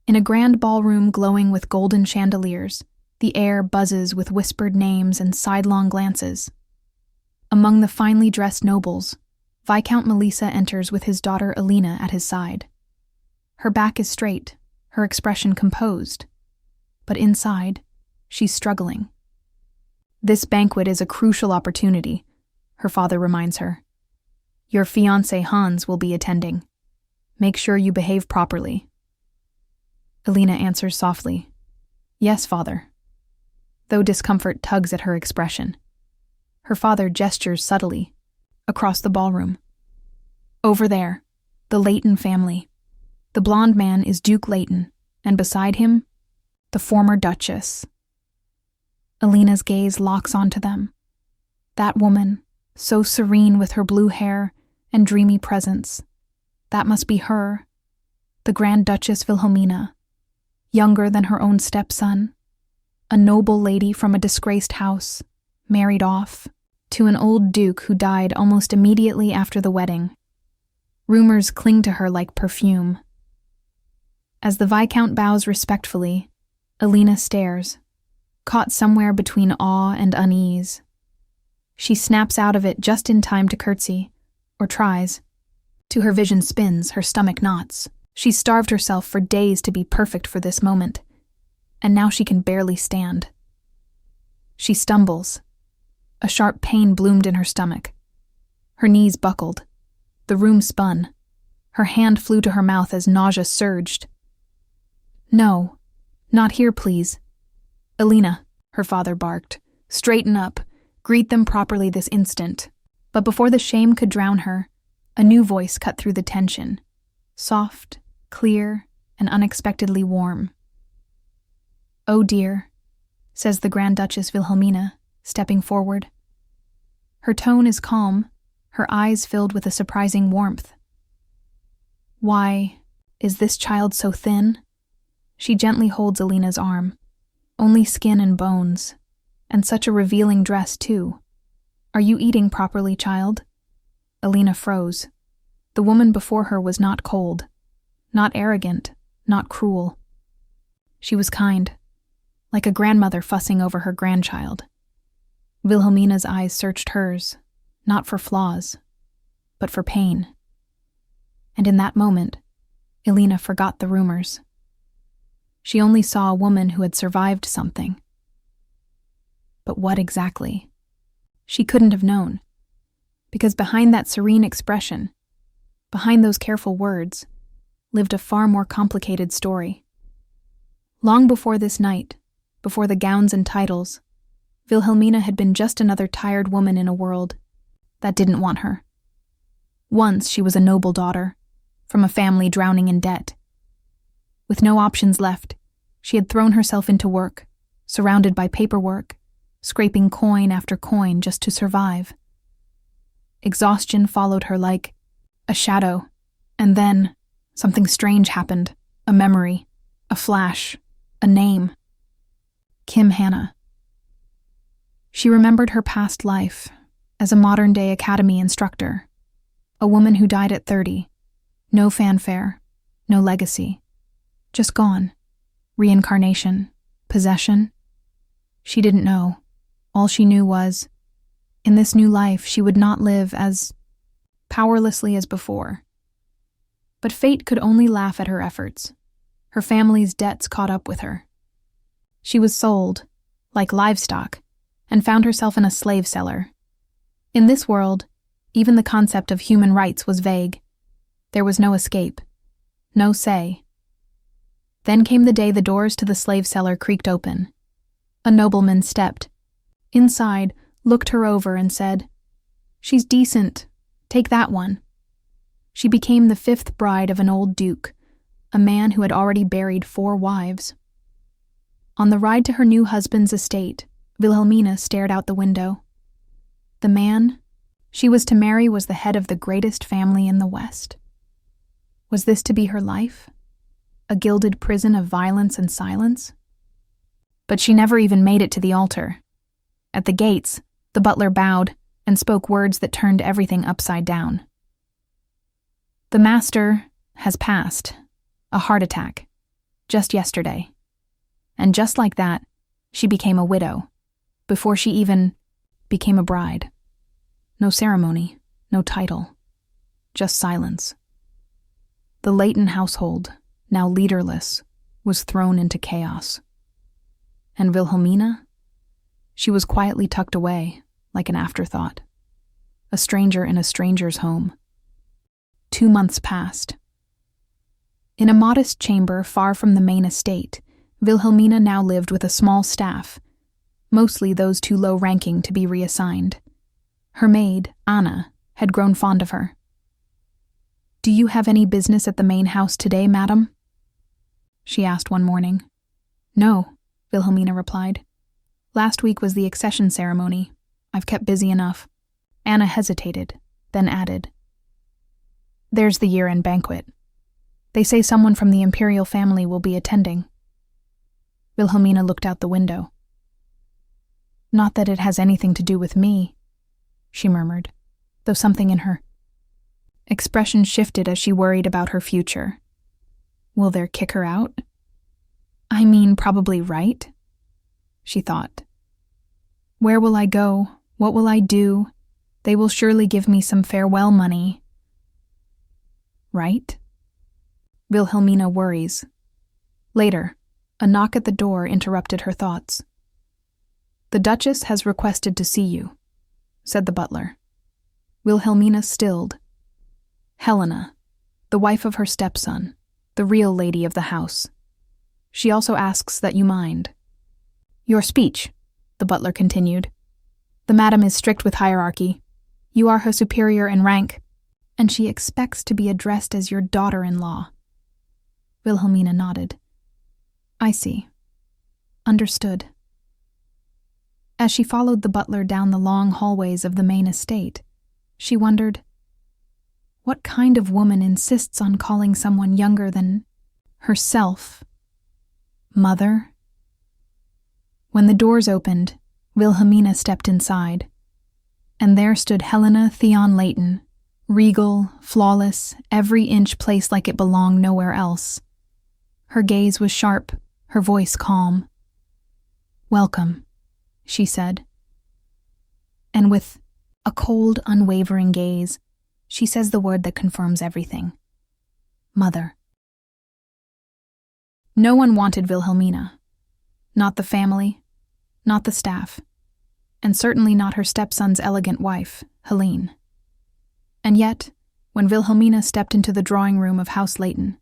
In a grand ballroom glowing with golden chandeliers, the air buzzes with whispered names and sidelong glances. Among the finely dressed nobles, Viscount Melissa enters with his daughter Alina at his side. Her back is straight, her expression composed, but inside, she's struggling. "This banquet is a crucial opportunity," her father reminds her. "Your fiancé Hans will be attending. Make sure you behave properly." Alina answers softly, "Yes, father," though discomfort tugs at her expression. Her father gestures subtly, across the ballroom. Over there, the Leighton family. The blonde man is Duke Leighton, and beside him, the former Duchess. Alina's gaze locks onto them. That woman, so serene with her blue hair and dreamy presence. That must be her, the Grand Duchess Wilhelmina, younger than her own stepson, a noble lady from a disgraced house, married off, to an old duke who died almost immediately after the wedding. Rumors cling to her like perfume. As the Viscount bows respectfully, Alina stares, caught somewhere between awe and unease. She snaps out of it just in time to curtsy, or tries. To her vision spins, her stomach knots. She's starved herself for days to be perfect for this moment, and now she can barely stand. She stumbles. A sharp pain bloomed in her stomach. Her knees buckled. The room spun. Her hand flew to her mouth as nausea surged. "No, not here, please." "Alina," her father barked, "straighten up. Greet them properly this instant." But before the shame could drown her, a new voice cut through the tension. Soft, clear, and unexpectedly warm. "Oh dear," says the Grand Duchess Wilhelmina, stepping forward. Her tone is calm, her eyes filled with a surprising warmth. "Why, is this child so thin?" She gently holds Alina's arm. Only skin and bones, and such a revealing dress, too. "Are you eating properly, child?" Alina froze. The woman before her was not cold, not arrogant, not cruel. She was kind, like a grandmother fussing over her grandchild. Wilhelmina's eyes searched hers, not for flaws, but for pain. And in that moment, Alina forgot the rumors. She only saw a woman who had survived something. But what exactly? She couldn't have known, because behind that serene expression, behind those careful words, lived a far more complicated story. Long before this night, before the gowns and titles, Wilhelmina had been just another tired woman in a world that didn't want her. Once she was a noble daughter, from a family drowning in debt. With no options left, she had thrown herself into work, surrounded by paperwork, scraping coin after coin just to survive. Exhaustion followed her like a shadow, and then something strange happened, a memory, a flash, a name. Kim Hannah. She remembered her past life as a modern-day academy instructor, a woman who died at 30, no fanfare, no legacy, just gone, reincarnation, possession. She didn't know. All she knew was, in this new life she would not live as powerlessly as before. But fate could only laugh at her efforts. Her family's debts caught up with her. She was sold, like livestock, and found herself in a slave cellar. In this world, even the concept of human rights was vague. There was no escape, no say. Then came the day the doors to the slave cellar creaked open. A nobleman stepped. Inside, looked her over and said, "She's decent. Take that one." She became the 5th bride of an old duke, a man who had already buried 4 wives. On the ride to her new husband's estate, Wilhelmina stared out the window. The man she was to marry was the head of the greatest family in the West. Was this to be her life? A gilded prison of violence and silence? But she never even made it to the altar. At the gates, the butler bowed and spoke words that turned everything upside down. "The master has passed. A heart attack. Just yesterday. And just like that, she became a widow, before she even became a bride. No ceremony, no title, just silence. The Leighton household, now leaderless, was thrown into chaos. And Wilhelmina? She was quietly tucked away, like an afterthought. A stranger in a stranger's home. 2 months passed. In a modest chamber far from the main estate, Wilhelmina now lived with a small staff, mostly those too low-ranking to be reassigned. Her maid, Anna, had grown fond of her. "Do you have any business at the main house today, madam?" she asked one morning. "No," Wilhelmina replied. "Last week was the accession ceremony. I've kept busy enough." Anna hesitated, then added, "There's the year-end banquet. They say someone from the imperial family will be attending." Wilhelmina looked out the window. "Not that it has anything to do with me," she murmured, though something in her expression shifted as she worried about her future. Will they kick her out? I mean, probably right, she thought. Where will I go? What will I do? They will surely give me some farewell money. Right? Wilhelmina worries. Later, a knock at the door interrupted her thoughts. "The Duchess has requested to see you," said the butler. Wilhelmina stilled. Helena, the wife of her stepson, the real lady of the house. She also asks that you mind. "Your speech," the butler continued. "The madam is strict with hierarchy. You are her superior in rank, and she expects to be addressed as your daughter-in-law." Wilhelmina nodded. "I see. Understood." As she followed the butler down the long hallways of the main estate, she wondered, what kind of woman insists on calling someone younger than herself mother? When the doors opened, Wilhelmina stepped inside, and there stood Helena Theon Leighton, regal, flawless, every inch placed like it belonged nowhere else. Her gaze was sharp, her voice calm. "Welcome," she said. And with a cold, unwavering gaze, she says the word that confirms everything. Mother. No one wanted Wilhelmina. Not the family, not the staff, and certainly not her stepson's elegant wife, Helene. And yet, when Wilhelmina stepped into the drawing room of House Leighton,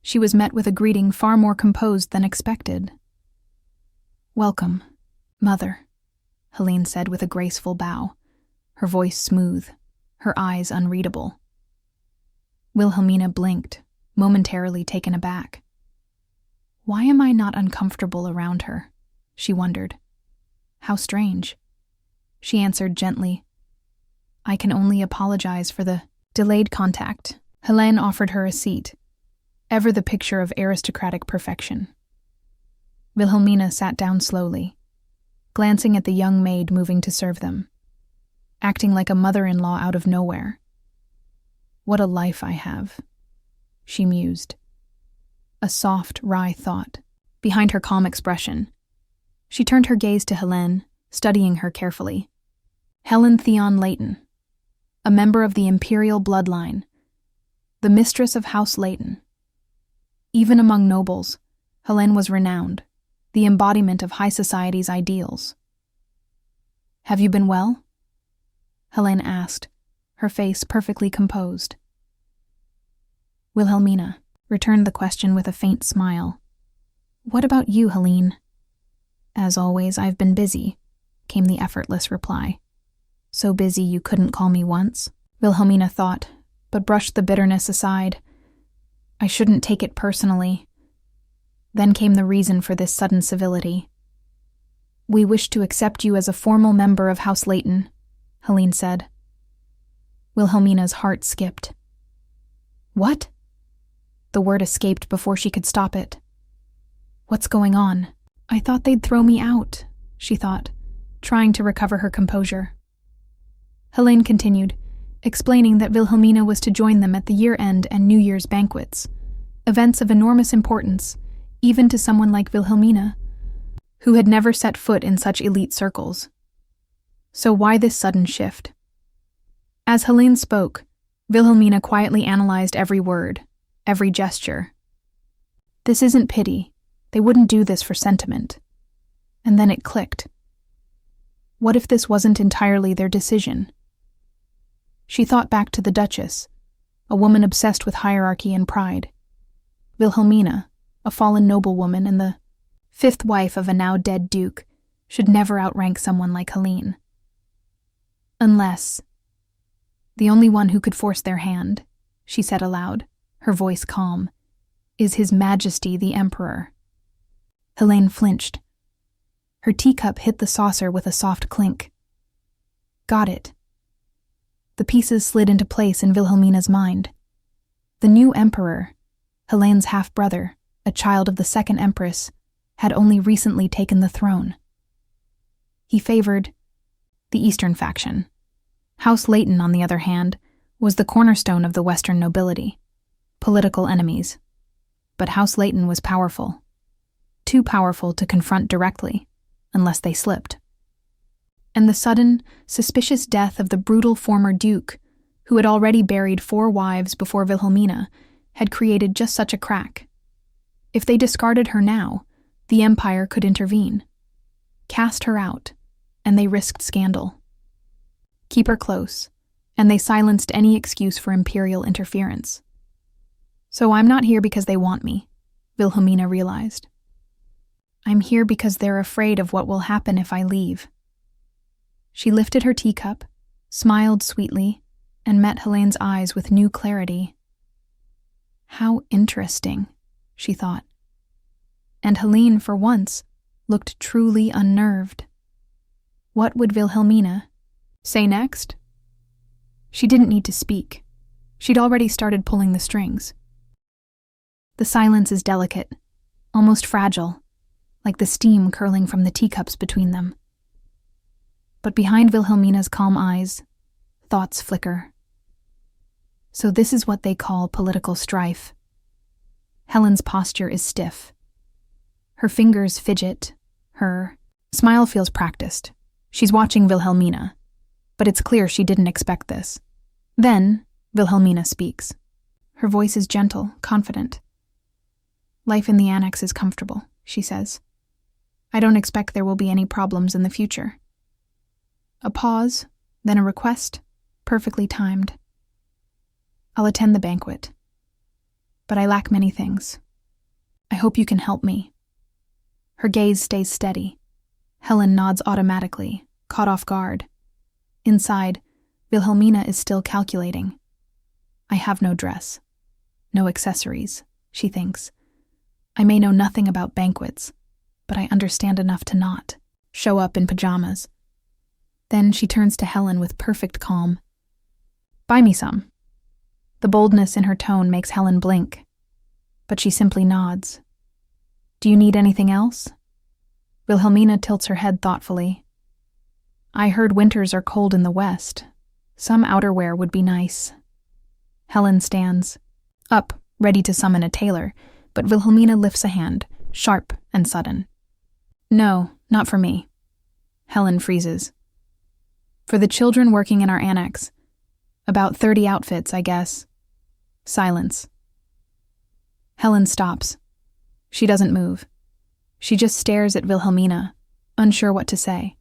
she was met with a greeting far more composed than expected. "Welcome, Mother," Helene said with a graceful bow, her voice smooth, her eyes unreadable. Wilhelmina blinked, momentarily taken aback. Why am I not uncomfortable around her? She wondered. How strange. She answered gently, "I can only apologize for the delayed contact." Helene offered her a seat, ever the picture of aristocratic perfection. Wilhelmina sat down slowly, glancing at the young maid moving to serve them, acting like a mother-in-law out of nowhere. What a life I have, she mused. A soft, wry thought behind her calm expression. She turned her gaze to Helene, studying her carefully. Helen Theon Leighton, a member of the imperial bloodline, the mistress of House Leighton. Even among nobles, Helene was renowned, the embodiment of high society's ideals. "Have you been well?" Helene asked, her face perfectly composed. Wilhelmina returned the question with a faint smile. "What about you, Helene?" "As always, I've been busy," came the effortless reply. "So busy you couldn't call me once?" Wilhelmina thought, but brushed the bitterness aside. I shouldn't take it personally. Then came the reason for this sudden civility. "We wish to accept you as a formal member of House Leighton," Helene said. Wilhelmina's heart skipped. "What?" The word escaped before she could stop it. "What's going on? I thought they'd throw me out," she thought, trying to recover her composure. Helene continued, explaining that Wilhelmina was to join them at the year-end and New Year's banquets, events of enormous importance, even to someone like Wilhelmina, who had never set foot in such elite circles. So why this sudden shift? As Helene spoke, Wilhelmina quietly analyzed every word, every gesture. This isn't pity. They wouldn't do this for sentiment. And then it clicked. What if this wasn't entirely their decision? She thought back to the Duchess, a woman obsessed with hierarchy and pride. Wilhelmina, a fallen noblewoman and the fifth wife of a now-dead duke, should never outrank someone like Helene. Unless... The only one who could force their hand, she said aloud, her voice calm, is His Majesty the Emperor. Helene flinched. Her teacup hit the saucer with a soft clink. Got it. The pieces slid into place in Wilhelmina's mind. The new emperor, Helene's half-brother, a child of the second empress, had only recently taken the throne. He favored the Eastern faction. House Leighton, on the other hand, was the cornerstone of the Western nobility, political enemies. But House Leighton was powerful. Too powerful to confront directly, unless they slipped. And the sudden, suspicious death of the brutal former duke, who had already buried 4 wives before Wilhelmina, had created just such a crack. If they discarded her now, the empire could intervene. Cast her out, and they risked scandal. Keep her close, and they silenced any excuse for imperial interference. So I'm not here because they want me, Wilhelmina realized. I'm here because they're afraid of what will happen if I leave. She lifted her teacup, smiled sweetly, and met Helene's eyes with new clarity. How interesting, she thought. And Helene, for once, looked truly unnerved. What would Wilhelmina say next? She didn't need to speak. She'd already started pulling the strings. The silence is delicate, almost fragile, like the steam curling from the teacups between them. But behind Wilhelmina's calm eyes, thoughts flicker. So this is what they call political strife. Helen's posture is stiff. Her fingers fidget. Her smile feels practiced. She's watching Wilhelmina, but it's clear she didn't expect this. Then, Wilhelmina speaks. Her voice is gentle, confident. Life in the annex is comfortable, she says. I don't expect there will be any problems in the future. A pause, then a request, perfectly timed. I'll attend the banquet. But I lack many things. I hope you can help me. Her gaze stays steady. Helen nods automatically, caught off guard. Inside, Wilhelmina is still calculating. I have no dress. No accessories, she thinks. I may know nothing about banquets, but I understand enough to not show up in pajamas. Then she turns to Helen with perfect calm. Buy me some. The boldness in her tone makes Helen blink, but she simply nods. Do you need anything else? Wilhelmina tilts her head thoughtfully. I heard winters are cold in the west. Some outerwear would be nice. Helen stands up, ready to summon a tailor, but Wilhelmina lifts a hand, sharp and sudden. No, not for me. Helen freezes. For the children working in our annex. About 30 outfits, I guess. Silence. Helen stops. She doesn't move. She just stares at Wilhelmina, unsure what to say.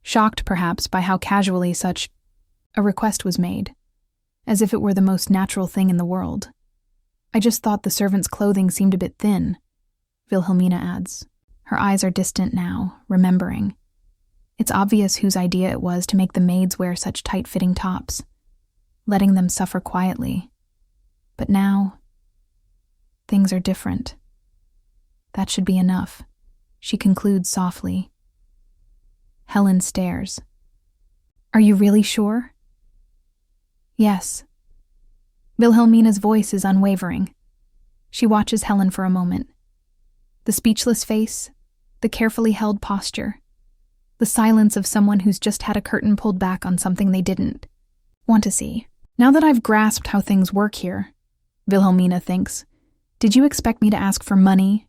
Shocked, perhaps, by how casually such a request was made, as if it were the most natural thing in the world. I just thought the servants' clothing seemed a bit thin, Wilhelmina adds. Her eyes are distant now, remembering. It's obvious whose idea it was to make the maids wear such tight-fitting tops, letting them suffer quietly. But now, things are different. That should be enough, she concludes softly. Helen stares. Are you really sure? Yes. Wilhelmina's voice is unwavering. She watches Helen for a moment. The speechless face, the carefully held posture, the silence of someone who's just had a curtain pulled back on something they didn't want to see. Now that I've grasped how things work here, Wilhelmina thinks, did you expect me to ask for money,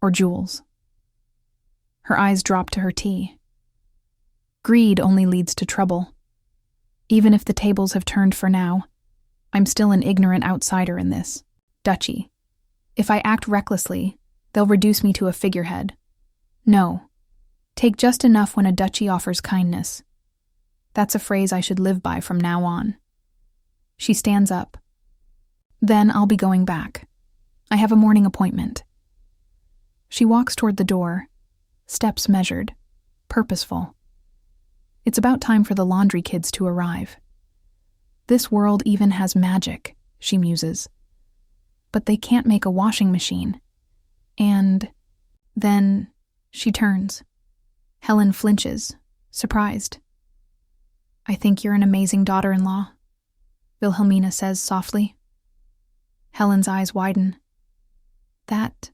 or jewels. Her eyes drop to her tea. Greed only leads to trouble. Even if the tables have turned for now, I'm still an ignorant outsider in this duchy. If I act recklessly, they'll reduce me to a figurehead. No. Take just enough when a duchy offers kindness. That's a phrase I should live by from now on. She stands up. Then I'll be going back. I have a morning appointment. She walks toward the door, steps measured, purposeful. It's about time for the laundry kids to arrive. This world even has magic, she muses. But they can't make a washing machine. And then she turns. Helen flinches, surprised. I think you're an amazing daughter-in-law, Wilhelmina says softly. Helen's eyes widen. That,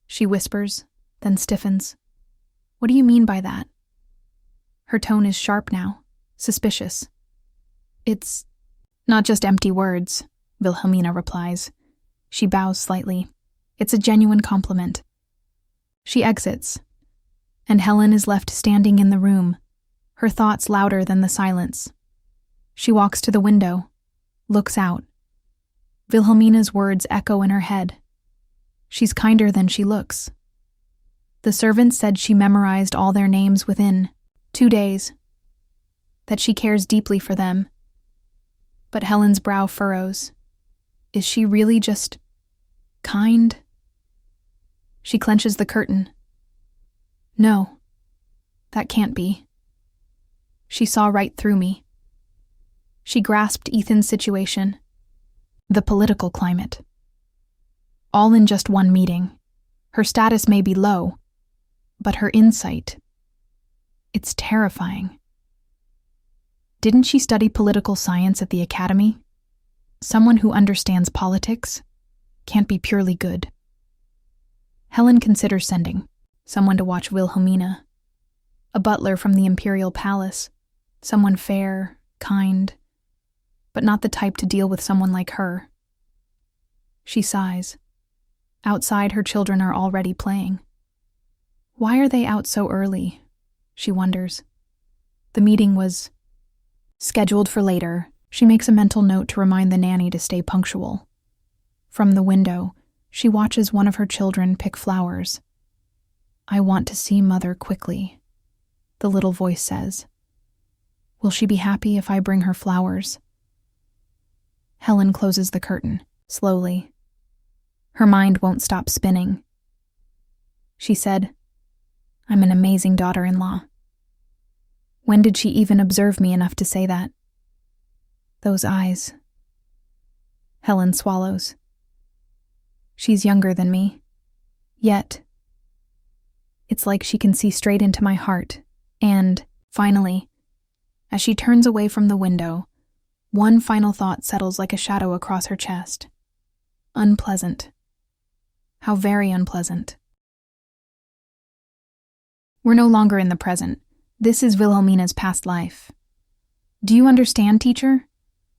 she whispers, then stiffens. What do you mean by that? Her tone is sharp now, suspicious. It's not just empty words, Wilhelmina replies. She bows slightly. It's a genuine compliment. She exits, and Helen is left standing in the room, her thoughts louder than the silence. She walks to the window, looks out. Wilhelmina's words echo in her head. She's kinder than she looks. The servants said she memorized all their names within 2 days, that she cares deeply for them. But Helen's brow furrows. Is she really just kind? She clenches the curtain. No, that can't be. She saw right through me. She grasped Ethan's situation, the political climate. All in just one meeting. Her status may be low, but her insight, it's terrifying. Didn't she study political science at the academy? Someone who understands politics can't be purely good. Helen considers sending someone to watch Wilhelmina, a butler from the imperial palace, someone fair, kind, but not the type to deal with someone like her. She sighs. Outside, her children are already playing. Why are they out so early? She wonders. The meeting was scheduled for later. She makes a mental note to remind the nanny to stay punctual. From the window, she watches one of her children pick flowers. I want to see Mother quickly, the little voice says. Will she be happy if I bring her flowers? Helen closes the curtain, slowly. Her mind won't stop spinning. She said, I'm an amazing daughter-in-law. When did she even observe me enough to say that? Those eyes. Helen swallows. She's younger than me. Yet, it's like she can see straight into my heart. And, finally, as she turns away from the window, one final thought settles like a shadow across her chest. Unpleasant. How very unpleasant. We're no longer in the present. This is Wilhelmina's past life. Do you understand, teacher?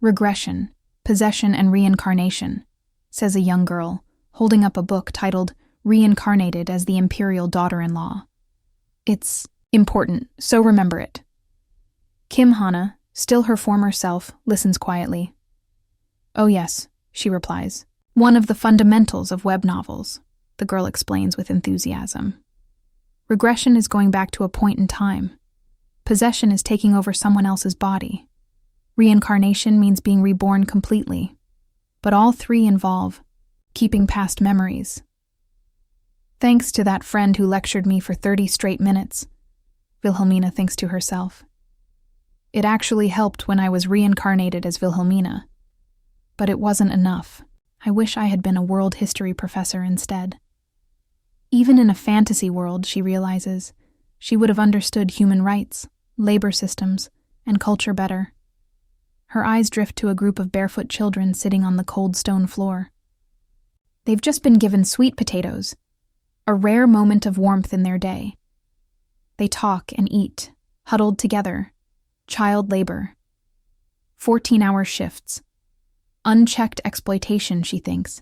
Regression, possession, and reincarnation, says a young girl, holding up a book titled Reincarnated as the Imperial Daughter-in-Law. It's important, so remember it. Kim Hana, still her former self, listens quietly. Oh yes, she replies. One of the fundamentals of web novels, the girl explains with enthusiasm. Regression is going back to a point in time. Possession is taking over someone else's body. Reincarnation means being reborn completely. But all three involve keeping past memories. Thanks to that friend who lectured me for 30 straight minutes, Wilhelmina thinks to herself. It actually helped when I was reincarnated as Wilhelmina. But it wasn't enough. I wish I had been a world history professor instead. Even in a fantasy world, she realizes, she would have understood human rights, labor systems, and culture better. Her eyes drift to a group of barefoot children sitting on the cold stone floor. They've just been given sweet potatoes, a rare moment of warmth in their day. They talk and eat, huddled together. Child labor. 14-hour shifts. Unchecked exploitation, she thinks.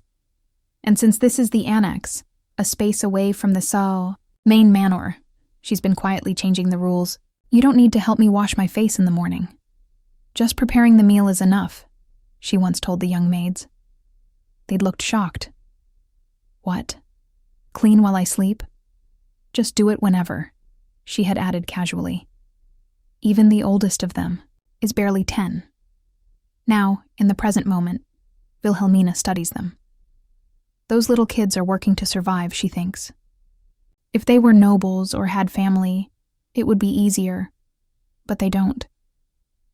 And since this is the annex, a space away from the main manor. She's been quietly changing the rules. You don't need to help me wash my face in the morning. Just preparing the meal is enough, she once told the young maids. They'd looked shocked. What? Clean while I sleep? Just do it whenever, she had added casually. Even the oldest of them is barely 10. Now, in the present moment, Wilhelmina studies them. Those little kids are working to survive, she thinks. If they were nobles or had family, it would be easier, but they don't.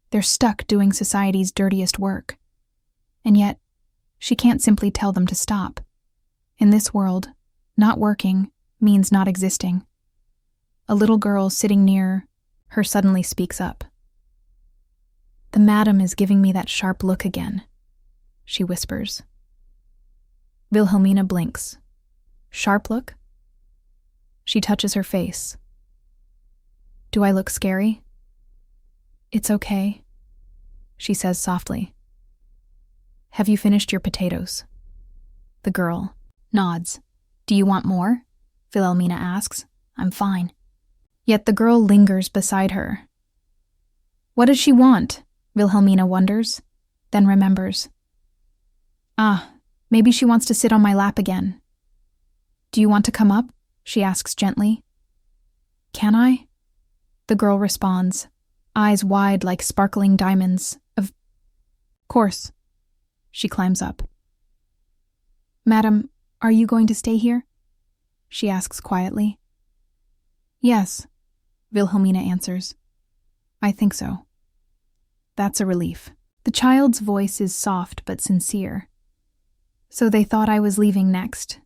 They're stuck doing society's dirtiest work. And yet, she can't simply tell them to stop. In this world, not working means not existing. A little girl sitting near her suddenly speaks up. The madam is giving me that sharp look again, she whispers. Wilhelmina blinks. Sharp look? She touches her face. Do I look scary? It's okay, she says softly. Have you finished your potatoes? The girl nods. Do you want more? Wilhelmina asks. I'm fine. Yet the girl lingers beside her. What does she want? Wilhelmina wonders, then remembers. Maybe she wants to sit on my lap again. Do you want to come up? She asks gently. Can I? The girl responds, eyes wide like sparkling diamonds. Of course. She climbs up. Madam, are you going to stay here? She asks quietly. Yes, Wilhelmina answers. I think so. That's a relief. The child's voice is soft but sincere. So they thought I was leaving next.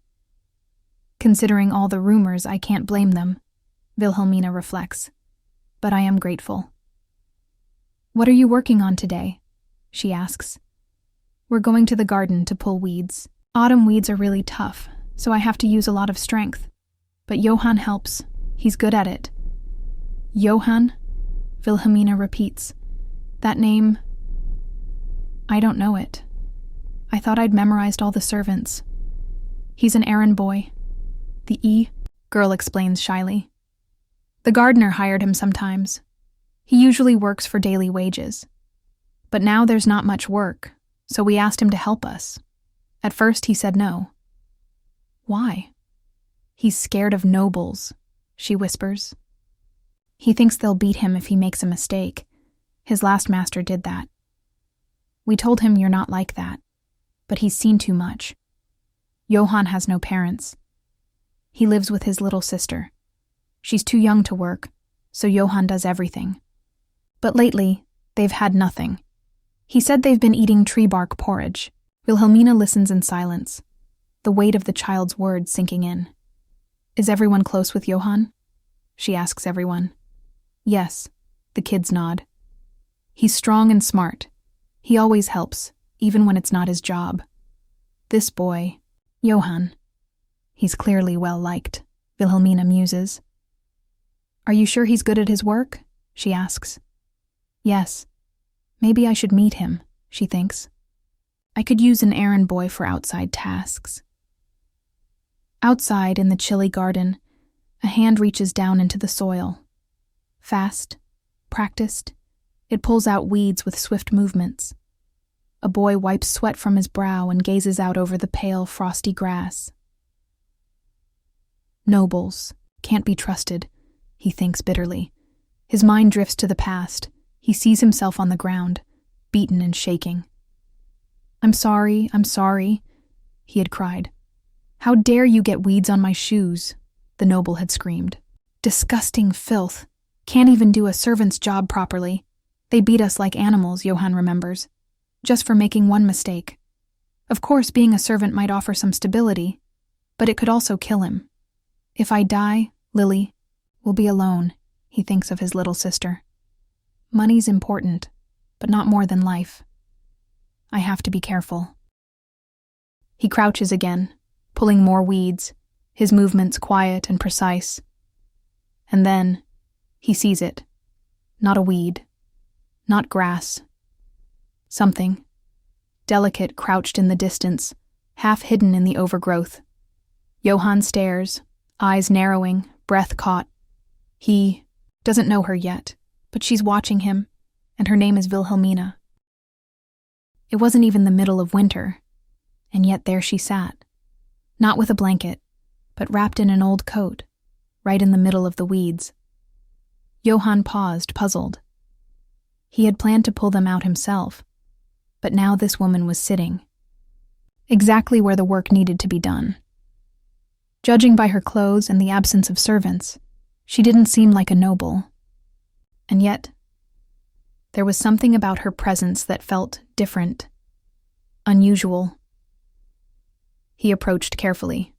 Considering all the rumors, I can't blame them, Wilhelmina reflects. But I am grateful. What are you working on today? She asks. We're going to the garden to pull weeds. Autumn weeds are really tough, so I have to use a lot of strength. But Johann helps. He's good at it. Johann? Wilhelmina repeats. That name... I don't know it. I thought I'd memorized all the servants. He's an errand boy. The girl explains shyly. The gardener hired him sometimes. He usually works for daily wages. But now there's not much work, so we asked him to help us. At first he said no. Why? He's scared of nobles, she whispers. He thinks they'll beat him if he makes a mistake. His last master did that. We told him you're not like that, but he's seen too much. Johann has no parents. He lives with his little sister. She's too young to work, so Johann does everything. But lately, they've had nothing. He said they've been eating tree bark porridge. Wilhelmina listens in silence, the weight of the child's words sinking in. Is everyone close with Johann? She asks everyone. Yes, the kids nod. He's strong and smart. He always helps, even when it's not his job. This boy, Johann, he's clearly well liked, Wilhelmina muses. Are you sure he's good at his work? She asks. Yes. Maybe I should meet him, she thinks. I could use an errand boy for outside tasks. Outside, in the chilly garden, a hand reaches down into the soil. Fast, practiced, it pulls out weeds with swift movements. A boy wipes sweat from his brow and gazes out over the pale, frosty grass. Nobles can't be trusted, he thinks bitterly. His mind drifts to the past. He sees himself on the ground, beaten and shaking. I'm sorry, he had cried. How dare you get weeds on my shoes, the noble had screamed. Disgusting filth. Can't even do a servant's job properly. They beat us like animals, Johann remembers, just for making one mistake. Of course, being a servant might offer some stability, but it could also kill him. If I die, Lily will be alone, he thinks of his little sister. Money's important, but not more than life. I have to be careful. He crouches again, pulling more weeds, his movements quiet and precise. And then, he sees it. Not a weed. Not grass. Something, delicate, crouched in the distance, half hidden in the overgrowth. Johann stares, eyes narrowing, breath caught. He doesn't know her yet, but she's watching him, and her name is Wilhelmina. It wasn't even the middle of winter, and yet there she sat, not with a blanket, but wrapped in an old coat, right in the middle of the weeds. Johann paused, puzzled. He had planned to pull them out himself, but now this woman was sitting, exactly where the work needed to be done. Judging by her clothes and the absence of servants, she didn't seem like a noble. And yet, there was something about her presence that felt different, unusual. He approached carefully.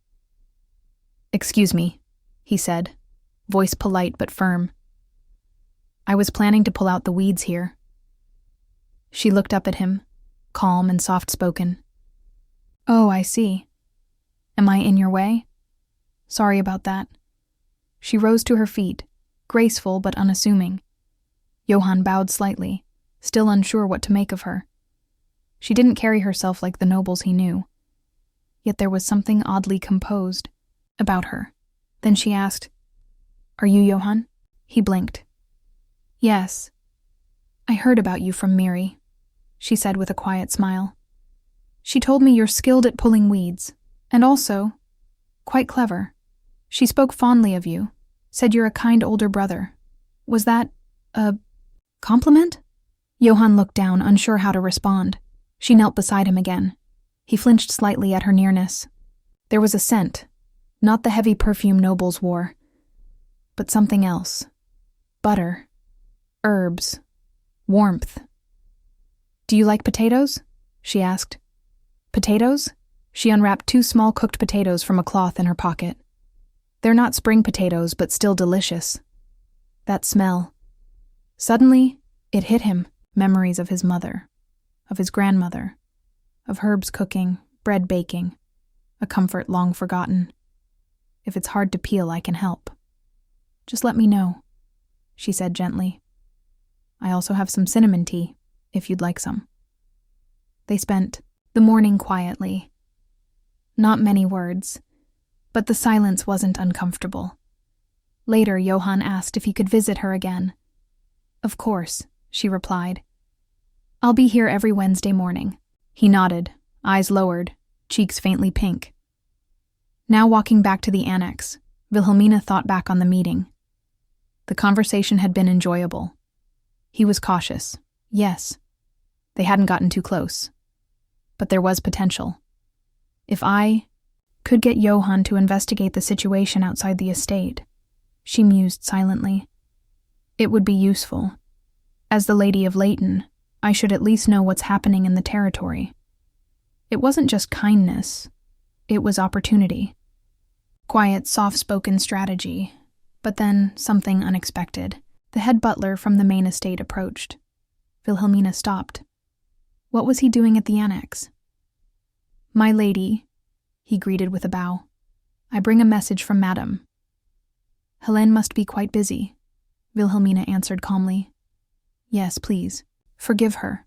"Excuse me," he said, voice polite but firm. "I was planning to pull out the weeds here." She looked up at him, calm and soft-spoken. "Oh, I see. Am I in your way? Sorry about that." She rose to her feet, graceful but unassuming. Johann bowed slightly, still unsure what to make of her. She didn't carry herself like the nobles he knew, yet there was something oddly composed about her. Then she asked, "Are you Johann?" He blinked. "Yes. I heard about you from Miri," she said with a quiet smile. "She told me you're skilled at pulling weeds, and also quite clever. She spoke fondly of you, said you're a kind older brother. Was that a compliment?" Johann looked down, unsure how to respond. She knelt beside him again. He flinched slightly at her nearness. There was a scent, not the heavy perfume nobles wore, but something else. Butter, herbs, warmth. "Do you like potatoes?" she asked. "Potatoes?" She unwrapped 2 small cooked potatoes from a cloth in her pocket. "They're not spring potatoes, but still delicious." That smell. Suddenly, it hit him, memories of his mother, of his grandmother, of herbs cooking, bread baking, a comfort long forgotten. "If it's hard to peel, I can help. Just let me know," she said gently. "I also have some cinnamon tea, if you'd like some." They spent the morning quietly. Not many words, but the silence wasn't uncomfortable. Later, Johann asked if he could visit her again. "Of course," she replied. "I'll be here every Wednesday morning." He nodded, eyes lowered, cheeks faintly pink. Now walking back to the annex, Wilhelmina thought back on the meeting. The conversation had been enjoyable. He was cautious, yes. They hadn't gotten too close. But there was potential. If I could get Johann to investigate the situation outside the estate, she mused silently, it would be useful. As the Lady of Leighton, I should at least know what's happening in the territory. It wasn't just kindness, it was opportunity. Quiet, soft-spoken strategy, but then something unexpected. The head butler from the main estate approached. Wilhelmina stopped. What was he doing at the annex? "My lady," he greeted with a bow. "I bring a message from Madame." "Helene must be quite busy," Wilhelmina answered calmly. "Yes, please. Forgive her.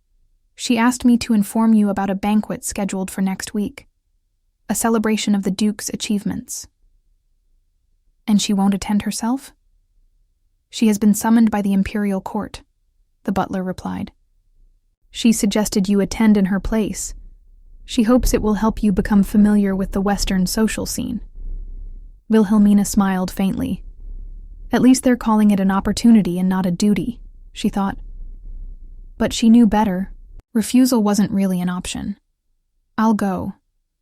She asked me to inform you about a banquet scheduled for next week. A celebration of the Duke's achievements." "And she won't attend herself?" "She has been summoned by the imperial court," the butler replied. "She suggested you attend in her place. She hopes it will help you become familiar with the Western social scene." Wilhelmina smiled faintly. At least they're calling it an opportunity and not a duty, she thought. But she knew better. Refusal wasn't really an option. "I'll go,"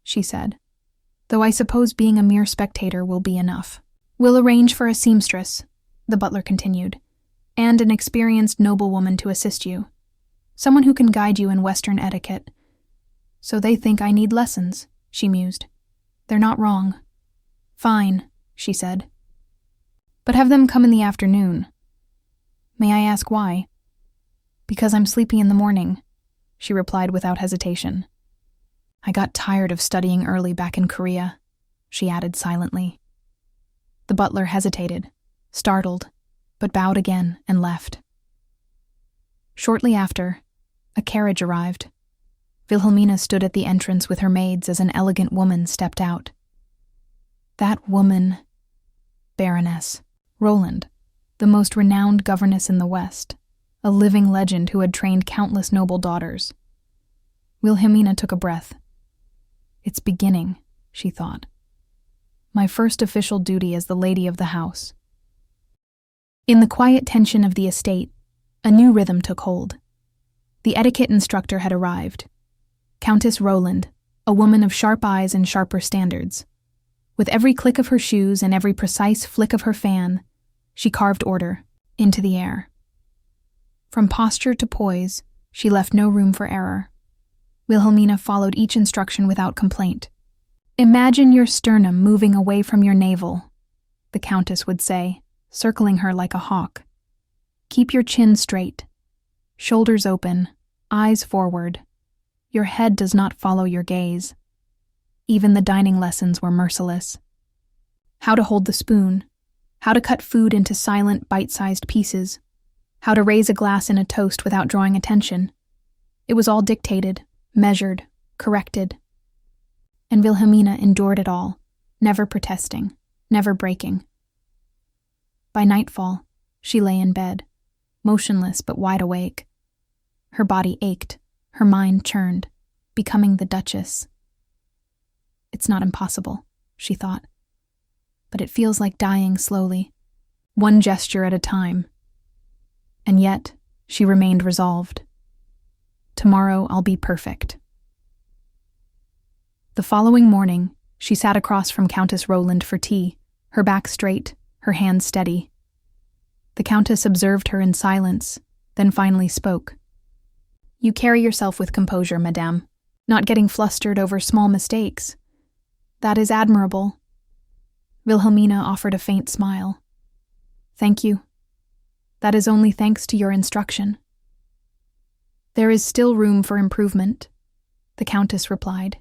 she said, "though I suppose being a mere spectator will be enough." "We'll arrange for a seamstress," the butler continued, "and an experienced noblewoman to assist you. Someone who can guide you in Western etiquette." "So they think I need lessons," she mused. "They're not wrong." "Fine," she said. "But have them come in the afternoon." "May I ask why?" "Because I'm sleepy in the morning," she replied without hesitation. "I got tired of studying early back in Korea," she added silently. The butler hesitated, startled, but bowed again and left. Shortly after, a carriage arrived. Wilhelmina stood at the entrance with her maids as an elegant woman stepped out. That woman, Baroness Roland, the most renowned governess in the West, a living legend who had trained countless noble daughters. Wilhelmina took a breath. It's beginning, she thought. My first official duty as the lady of the house. In the quiet tension of the estate, a new rhythm took hold. The etiquette instructor had arrived. Countess Roland, a woman of sharp eyes and sharper standards. With every click of her shoes and every precise flick of her fan, she carved order into the air. From posture to poise, she left no room for error. Wilhelmina followed each instruction without complaint. Imagine your sternum moving away from your navel, the Countess would say, circling her like a hawk. Keep your chin straight, shoulders open, eyes forward. Your head does not follow your gaze. Even the dining lessons were merciless. How to hold the spoon, how to cut food into silent, bite-sized pieces, how to raise a glass in a toast without drawing attention. It was all dictated, measured, corrected. And Wilhelmina endured it all, never protesting, never breaking. By nightfall, she lay in bed, motionless but wide awake. Her body ached, her mind churned, becoming the Duchess. It's not impossible, she thought, but it feels like dying slowly, one gesture at a time. And yet, she remained resolved. Tomorrow I'll be perfect. The following morning, she sat across from Countess Roland for tea, her back straight, her hands steady. The Countess observed her in silence, then finally spoke. You carry yourself with composure, madame, not getting flustered over small mistakes. That is admirable. Wilhelmina offered a faint smile. Thank you. That is only thanks to your instruction. There is still room for improvement, the Countess replied.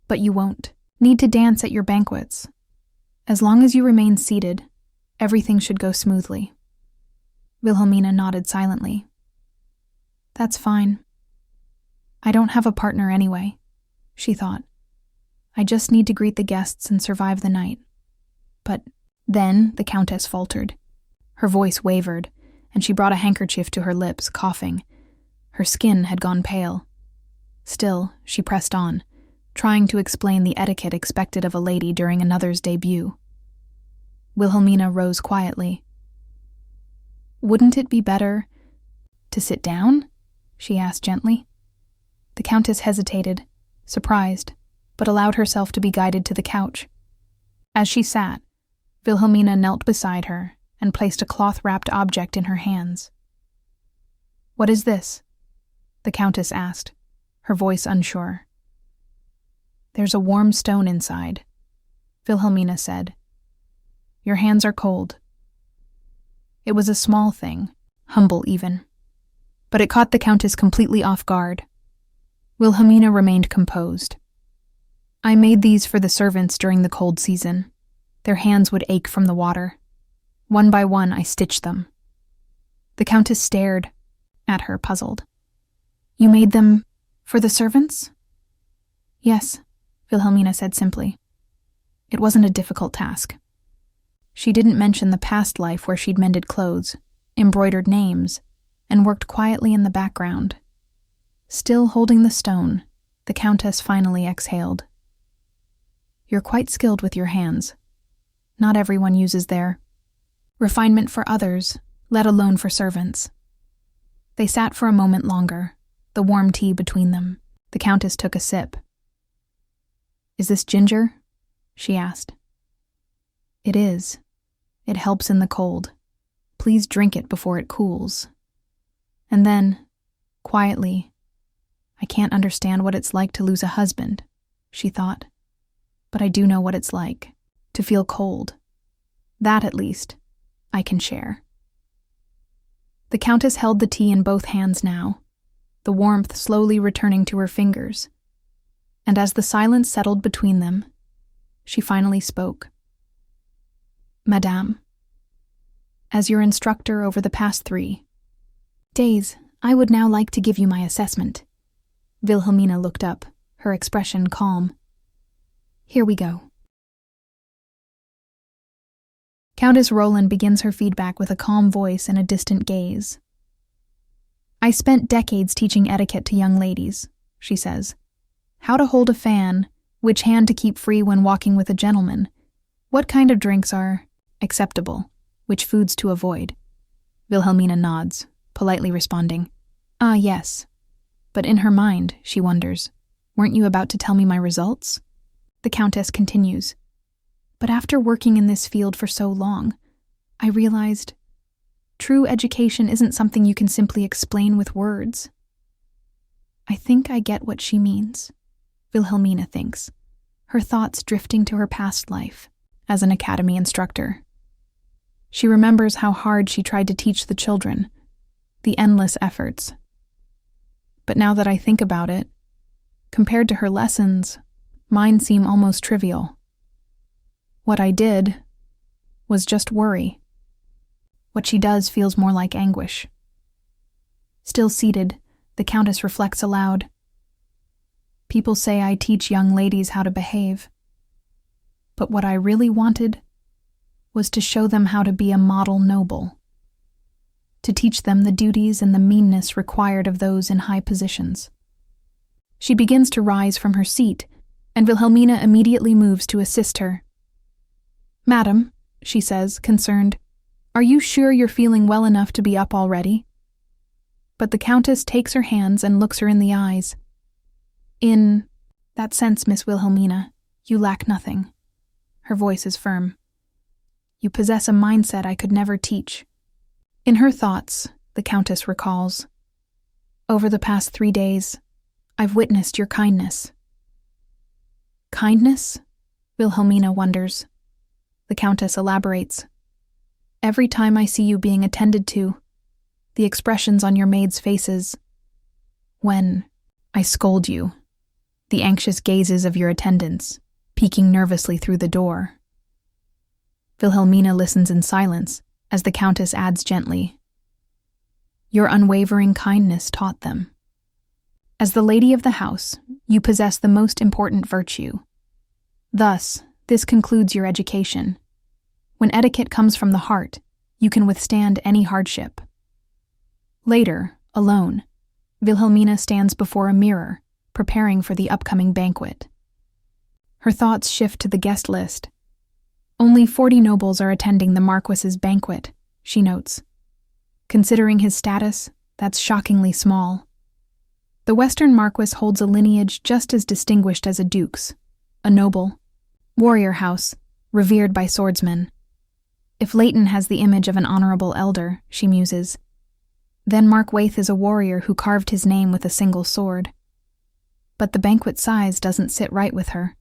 But you won't need to dance at your banquets. As long as you remain seated, everything should go smoothly. Wilhelmina nodded silently. That's fine. I don't have a partner anyway, she thought. I just need to greet the guests and survive the night. But then the Countess faltered. Her voice wavered, and she brought a handkerchief to her lips, coughing. Her skin had gone pale. Still, she pressed on, trying to explain the etiquette expected of a lady during another's debut. Wilhelmina rose quietly. Wouldn't it be better to sit down? She asked gently. The Countess hesitated, surprised, but allowed herself to be guided to the couch. As she sat, Wilhelmina knelt beside her and placed a cloth-wrapped object in her hands. What is this? The Countess asked, her voice unsure. There's a warm stone inside, Wilhelmina said. Your hands are cold. It was a small thing, humble even. But it caught the Countess completely off guard. Wilhelmina remained composed. I made these for the servants during the cold season. Their hands would ache from the water. One by one, I stitched them. The Countess stared at her, puzzled. You made them for the servants? Yes, Wilhelmina said simply. It wasn't a difficult task. She didn't mention the past life where she'd mended clothes, embroidered names, and worked quietly in the background. Still holding the stone, the Countess finally exhaled. You're quite skilled with your hands. Not everyone uses their refinement for others, let alone for servants. They sat for a moment longer, the warm tea between them. The Countess took a sip. Is this ginger? She asked. It is. It helps in the cold. Please drink it before it cools. And then, quietly, I can't understand what it's like to lose a husband, she thought. But I do know what it's like, to feel cold. That, at least, I can share. The Countess held the tea in both hands now, the warmth slowly returning to her fingers. And as the silence settled between them, she finally spoke. Madame, as your instructor over the past 3 days, I would now like to give you my assessment. Wilhelmina looked up, her expression calm. Here we go. Countess Roland begins her feedback with a calm voice and a distant gaze. I spent decades teaching etiquette to young ladies, she says. How to hold a fan, which hand to keep free when walking with a gentleman, what kind of drinks are acceptable, which foods to avoid. Wilhelmina nods, politely responding, Ah, yes. But in her mind, she wonders, weren't you about to tell me my results? The Countess continues, But after working in this field for so long, I realized true education isn't something you can simply explain with words. I think I get what she means, Wilhelmina thinks, her thoughts drifting to her past life as an academy instructor. She remembers how hard she tried to teach the children, the endless efforts. But now that I think about it, compared to her lessons, mine seem almost trivial. What I did was just worry. What she does feels more like anguish. Still seated, the Countess reflects aloud. People say I teach young ladies how to behave. But what I really wanted was to show them how to be a model noble, to teach them the duties and the meanness required of those in high positions. She begins to rise from her seat, and Wilhelmina immediately moves to assist her. Madam, she says, concerned, are you sure you're feeling well enough to be up already? But the Countess takes her hands and looks her in the eyes. In that sense, Miss Wilhelmina, you lack nothing. Her voice is firm. You possess a mindset I could never teach. In her thoughts, the Countess recalls, over the past 3 days, I've witnessed your kindness. Kindness? Wilhelmina wonders. The Countess elaborates. Every time I see you being attended to, the expressions on your maids' faces, when I scold you, the anxious gazes of your attendants, peeking nervously through the door. Wilhelmina listens in silence as the Countess adds gently, Your unwavering kindness taught them. As the lady of the house, you possess the most important virtue. Thus, this concludes your education. When etiquette comes from the heart, you can withstand any hardship. Later, alone, Wilhelmina stands before a mirror, preparing for the upcoming banquet. Her thoughts shift to the guest list. Only 40 nobles are attending the Marquis's banquet, she notes. Considering his status, that's shockingly small. The Western Marquis holds a lineage just as distinguished as a duke's, a noble, warrior house, revered by swordsmen. If Leighton has the image of an honorable elder, she muses, then Mark Waith is a warrior who carved his name with a single sword. But the banquet size doesn't sit right with her.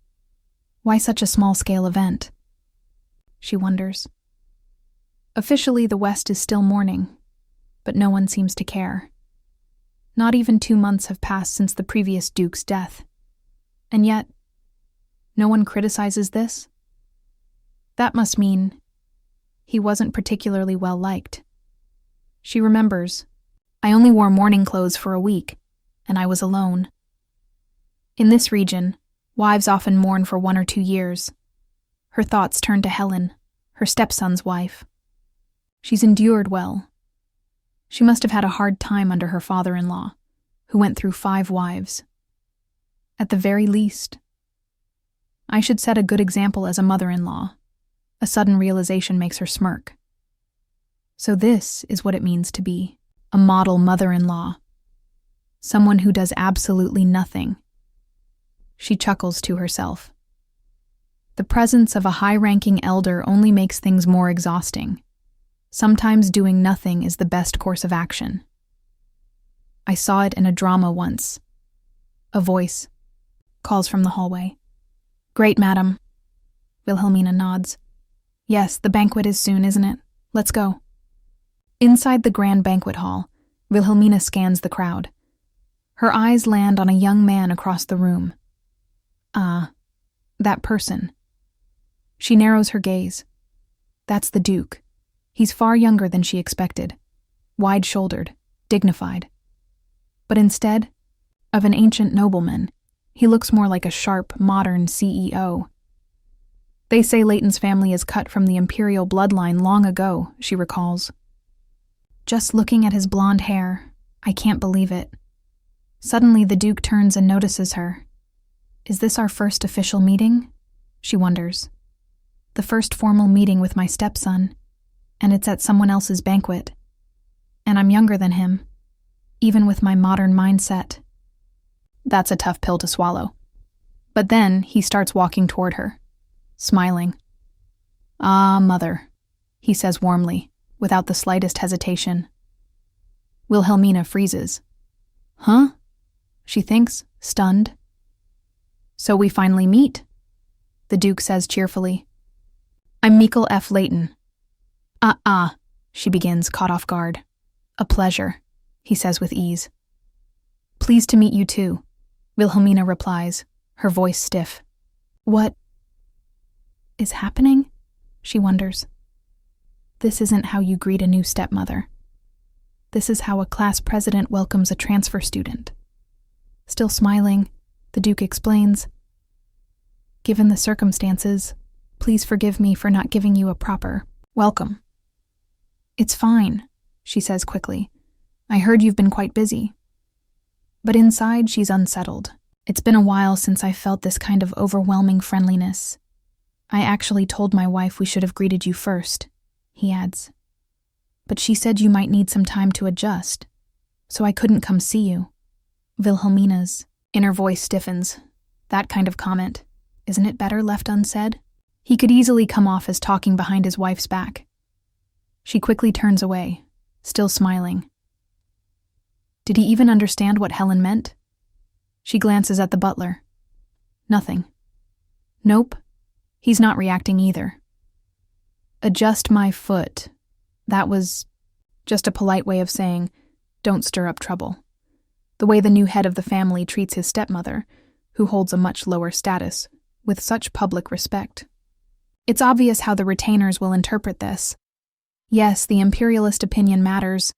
Why such a small-scale event? She wonders. Officially, the West is still mourning, but no one seems to care. Not even 2 months have passed since the previous duke's death. And yet, no one criticizes this? That must mean he wasn't particularly well liked. She remembers, I only wore mourning clothes for a week, and I was alone. In this region, wives often mourn for 1 or 2 years. Her thoughts turn to Helen, her stepson's wife. She's endured well. She must have had a hard time under her father-in-law, who went through 5 wives. At the very least, I should set a good example as a mother-in-law. A sudden realization makes her smirk. So this is what it means to be a model mother-in-law. Someone who does absolutely nothing. She chuckles to herself. The presence of a high-ranking elder only makes things more exhausting. Sometimes doing nothing is the best course of action. I saw it in a drama once. A voice calls from the hallway. Great, madam. Wilhelmina nods. Yes, the banquet is soon, isn't it? Let's go. Inside the grand banquet hall, Wilhelmina scans the crowd. Her eyes land on a young man across the room. That person. She narrows her gaze. That's the Duke. He's far younger than she expected. Wide-shouldered, dignified. But instead of an ancient nobleman, he looks more like a sharp, modern CEO. They say Leighton's family is cut from the imperial bloodline long ago, she recalls. Just looking at his blonde hair, I can't believe it. Suddenly the Duke turns and notices her. Is this our first official meeting? She wonders. The first formal meeting with my stepson, and it's at someone else's banquet. And I'm younger than him, even with my modern mindset. That's a tough pill to swallow. But then he starts walking toward her, smiling. Ah, mother, he says warmly, without the slightest hesitation. Wilhelmina freezes. Huh? She thinks, stunned. So we finally meet, the Duke says cheerfully. I'm Michael F. Leighton. She begins, caught off guard. A pleasure, he says with ease. Pleased to meet you too, Wilhelmina replies, her voice stiff. What is happening? She wonders. This isn't how you greet a new stepmother. This is how a class president welcomes a transfer student. Still smiling, the Duke explains. Given the circumstances, please forgive me for not giving you a proper welcome. It's fine, she says quickly. I heard you've been quite busy. But inside, she's unsettled. It's been a while since I felt this kind of overwhelming friendliness. I actually told my wife we should have greeted you first, he adds. But she said you might need some time to adjust, so I couldn't come see you. Wilhelmina's inner voice stiffens. That kind of comment. Isn't it better left unsaid? He could easily come off as talking behind his wife's back. She quickly turns away, still smiling. Did he even understand what Helen meant? She glances at the butler. Nothing. Nope, he's not reacting either. Adjust my foot. That was just a polite way of saying, don't stir up trouble. The way the new head of the family treats his stepmother, who holds a much lower status, with such public respect. It's obvious how the retainers will interpret this. Yes, the imperialist opinion matters,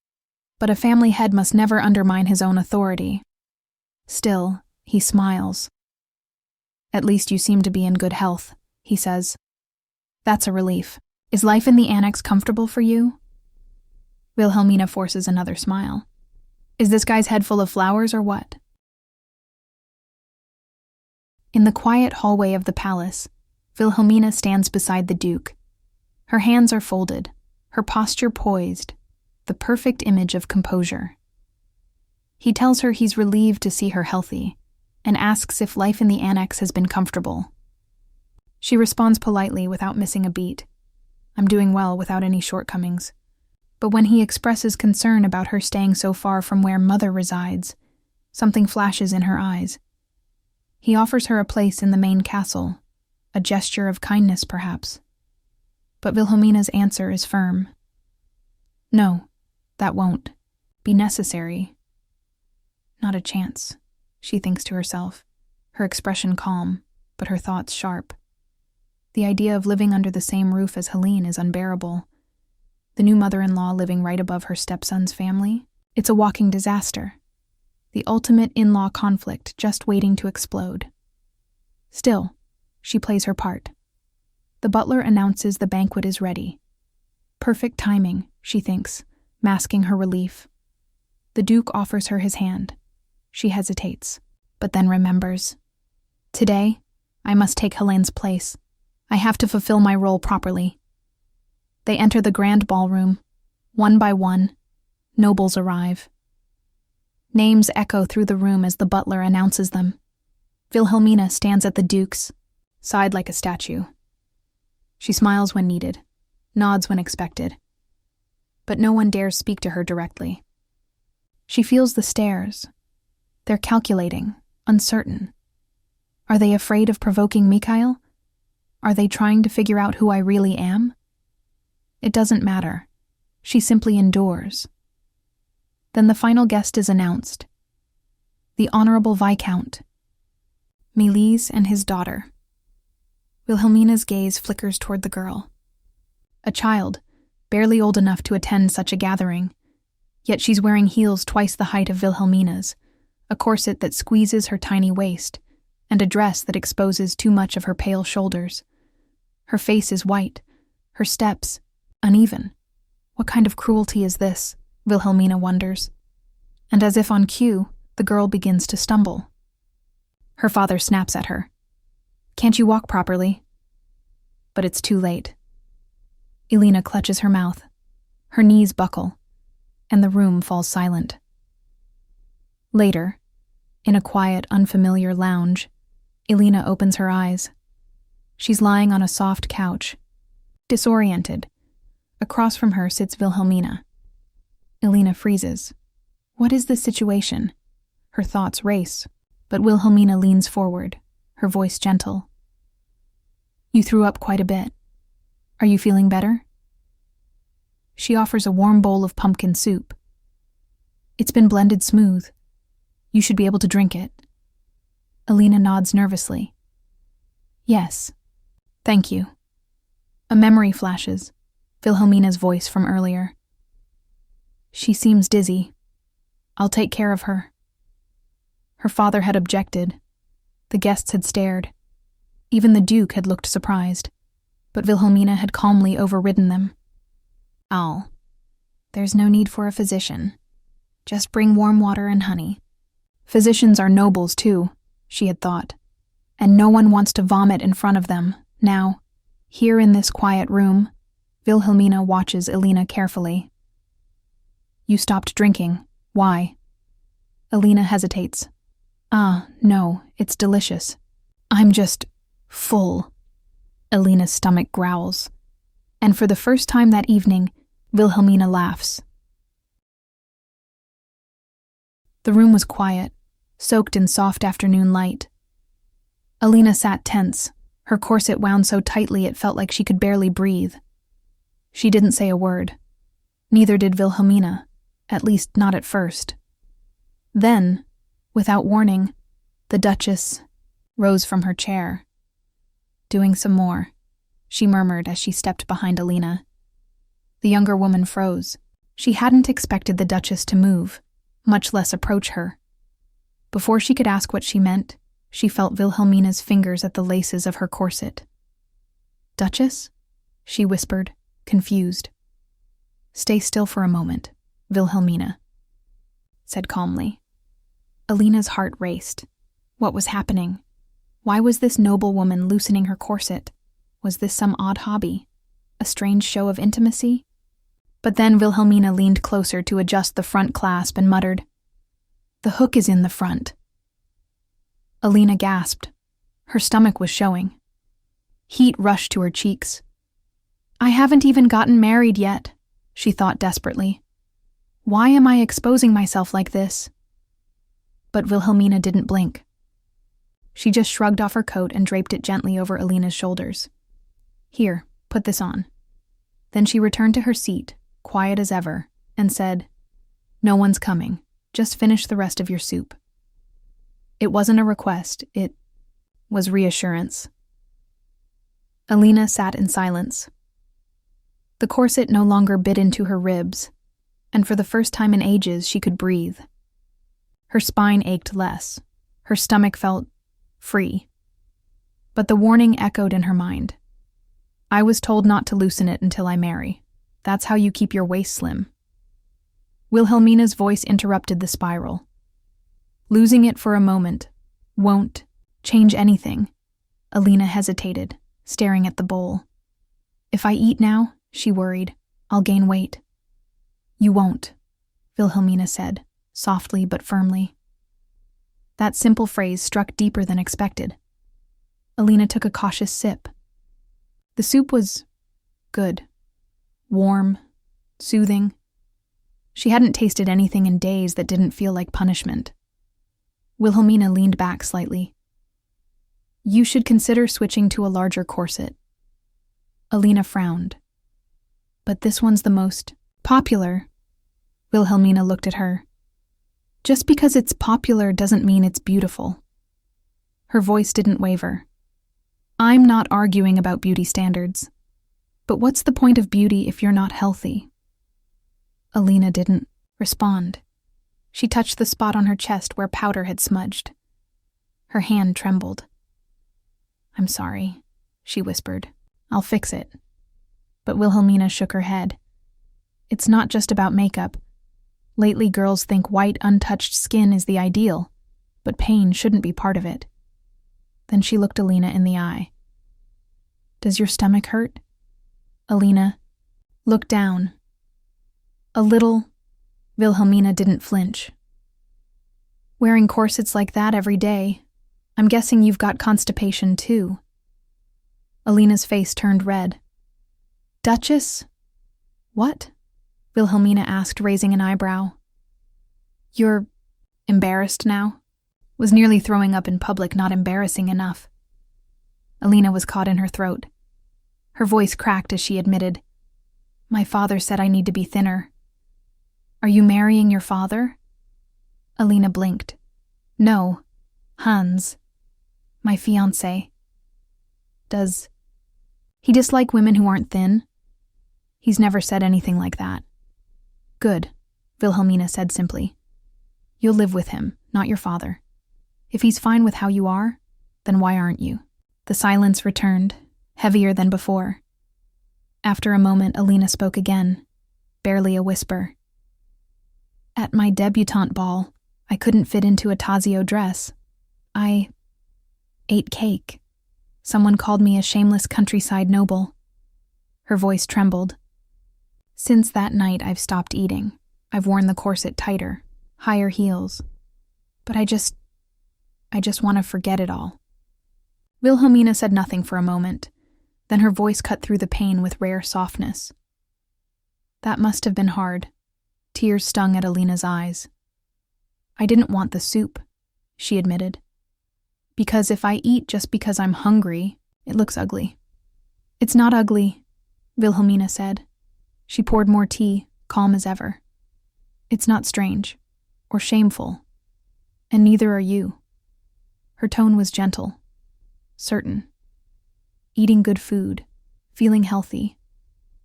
but a family head must never undermine his own authority. Still, he smiles. At least you seem to be in good health, he says. That's a relief. Is life in the annex comfortable for you? Wilhelmina forces another smile. Is this guy's head full of flowers or what? In the quiet hallway of the palace, Wilhelmina stands beside the Duke. Her hands are folded, her posture poised, the perfect image of composure. He tells her he's relieved to see her healthy, and asks if life in the annex has been comfortable. She responds politely without missing a beat. I'm doing well without any shortcomings. But when he expresses concern about her staying so far from where Mother resides, something flashes in her eyes. He offers her a place in the main castle, a gesture of kindness perhaps. But Wilhelmina's answer is firm. No, that won't be necessary. Not a chance, she thinks to herself, her expression calm, but her thoughts sharp. The idea of living under the same roof as Helene is unbearable. The new mother-in-law living right above her stepson's family, it's a walking disaster. The ultimate in-law conflict just waiting to explode. Still, she plays her part. The butler announces the banquet is ready. Perfect timing, she thinks, masking her relief. The Duke offers her his hand. She hesitates, but then remembers. Today, I must take Helene's place. I have to fulfill my role properly. They enter the grand ballroom. One by one, nobles arrive. Names echo through the room as the butler announces them. Wilhelmina stands at the Duke's side like a statue. She smiles when needed, nods when expected. But no one dares speak to her directly. She feels the stares. They're calculating, uncertain. Are they afraid of provoking Mikhail? Are they trying to figure out who I really am? It doesn't matter. She simply endures. Then the final guest is announced. The Honorable Viscount, Melis and his daughter. Wilhelmina's gaze flickers toward the girl. A child, barely old enough to attend such a gathering, yet she's wearing heels twice the height of Wilhelmina's, a corset that squeezes her tiny waist, and a dress that exposes too much of her pale shoulders. Her face is white, her steps uneven. What kind of cruelty is this? Wilhelmina wonders. And as if on cue, the girl begins to stumble. Her father snaps at her. Can't you walk properly? But it's too late. Elina clutches her mouth. Her knees buckle, and the room falls silent. Later, in a quiet, unfamiliar lounge, Elina opens her eyes. She's lying on a soft couch, disoriented. Across from her sits Wilhelmina. Elina freezes. What is this situation? Her thoughts race, but Wilhelmina leans forward, her voice gentle. You threw up quite a bit. Are you feeling better? She offers a warm bowl of pumpkin soup. It's been blended smooth. You should be able to drink it. Elina nods nervously. Yes, thank you. A memory flashes, Wilhelmina's voice from earlier. She seems dizzy. I'll take care of her. Her father had objected. The guests had stared. Even the Duke had looked surprised, but Wilhelmina had calmly overridden them. There's no need for a physician. Just bring warm water and honey. Physicians are nobles too, she had thought, and no one wants to vomit in front of them. Now, here in this quiet room, Wilhelmina watches Elina carefully. You stopped drinking. Why? Elina hesitates. No, it's delicious. I'm just full. Elina's stomach growls. And for the first time that evening, Wilhelmina laughs. The room was quiet, soaked in soft afternoon light. Elina sat tense, her corset wound so tightly it felt like she could barely breathe. She didn't say a word. Neither did Wilhelmina, at least not at first. Then, without warning, the Duchess rose from her chair. Doing some more, she murmured as she stepped behind Elina. The younger woman froze. She hadn't expected the Duchess to move, much less approach her. Before she could ask what she meant, she felt Wilhelmina's fingers at the laces of her corset. Duchess? She whispered, confused. Stay still for a moment, Wilhelmina said calmly. Elina's heart raced. What was happening? Why was this noble woman loosening her corset? Was this some odd hobby? A strange show of intimacy? But then Wilhelmina leaned closer to adjust the front clasp and muttered, The hook is in the front. Elina gasped. Her stomach was showing. Heat rushed to her cheeks. I haven't even gotten married yet, she thought desperately. Why am I exposing myself like this? But Wilhelmina didn't blink. She just shrugged off her coat and draped it gently over Elina's shoulders. Here, put this on. Then she returned to her seat, quiet as ever, and said, No one's coming. Just finish the rest of your soup. It wasn't a request, it was reassurance. Elina sat in silence. The corset no longer bit into her ribs, and for the first time in ages she could breathe. Her spine ached less. Her stomach felt free. But the warning echoed in her mind. I was told not to loosen it until I marry. That's how you keep your waist slim. Wilhelmina's voice interrupted the spiral. Losing it for a moment won't change anything. Elina hesitated, staring at the bowl. If I eat now, she worried, I'll gain weight. You won't, Wilhelmina said, softly but firmly. That simple phrase struck deeper than expected. Elina took a cautious sip. The soup was good, warm, soothing. She hadn't tasted anything in days that didn't feel like punishment. Wilhelmina leaned back slightly. You should consider switching to a larger corset. Elina frowned. But this one's the most popular. Wilhelmina looked at her. Just because it's popular doesn't mean it's beautiful. Her voice didn't waver. I'm not arguing about beauty standards. But what's the point of beauty if you're not healthy? Elina didn't respond. She touched the spot on her chest where powder had smudged. Her hand trembled. I'm sorry, she whispered. I'll fix it. But Wilhelmina shook her head. It's not just about makeup. Lately, girls think white, untouched skin is the ideal, but pain shouldn't be part of it. Then she looked Alina in the eye. Does your stomach hurt? Alina looked down. A little. Wilhelmina didn't flinch. Wearing corsets like that every day, I'm guessing you've got constipation too. Alina's face turned red. Duchess? What? Wilhelmina asked, raising an eyebrow. You're embarrassed now? Was nearly throwing up in public not embarrassing enough? Alina was caught in her throat. Her voice cracked as she admitted, My father said I need to be thinner. Are you marrying your father? Alina blinked. No, Hans. My fiancé. Does he dislike women who aren't thin? He's never said anything like that. Good, Wilhelmina said simply. You'll live with him, not your father. If he's fine with how you are, then why aren't you? The silence returned, heavier than before. After a moment, Alina spoke again, barely a whisper. At my debutante ball, I couldn't fit into a Tazio dress. I ate cake. Someone called me a shameless countryside noble. Her voice trembled. Since that night, I've stopped eating. I've worn the corset tighter, higher heels. But I just want to forget it all. Wilhelmina said nothing for a moment. Then her voice cut through the pain with rare softness. That must have been hard. Tears stung at Alina's eyes. I didn't want the soup, she admitted. Because if I eat just because I'm hungry, it looks ugly. It's not ugly, Wilhelmina said. She poured more tea, calm as ever. It's not strange, or shameful, and neither are you. Her tone was gentle, certain. Eating good food, feeling healthy,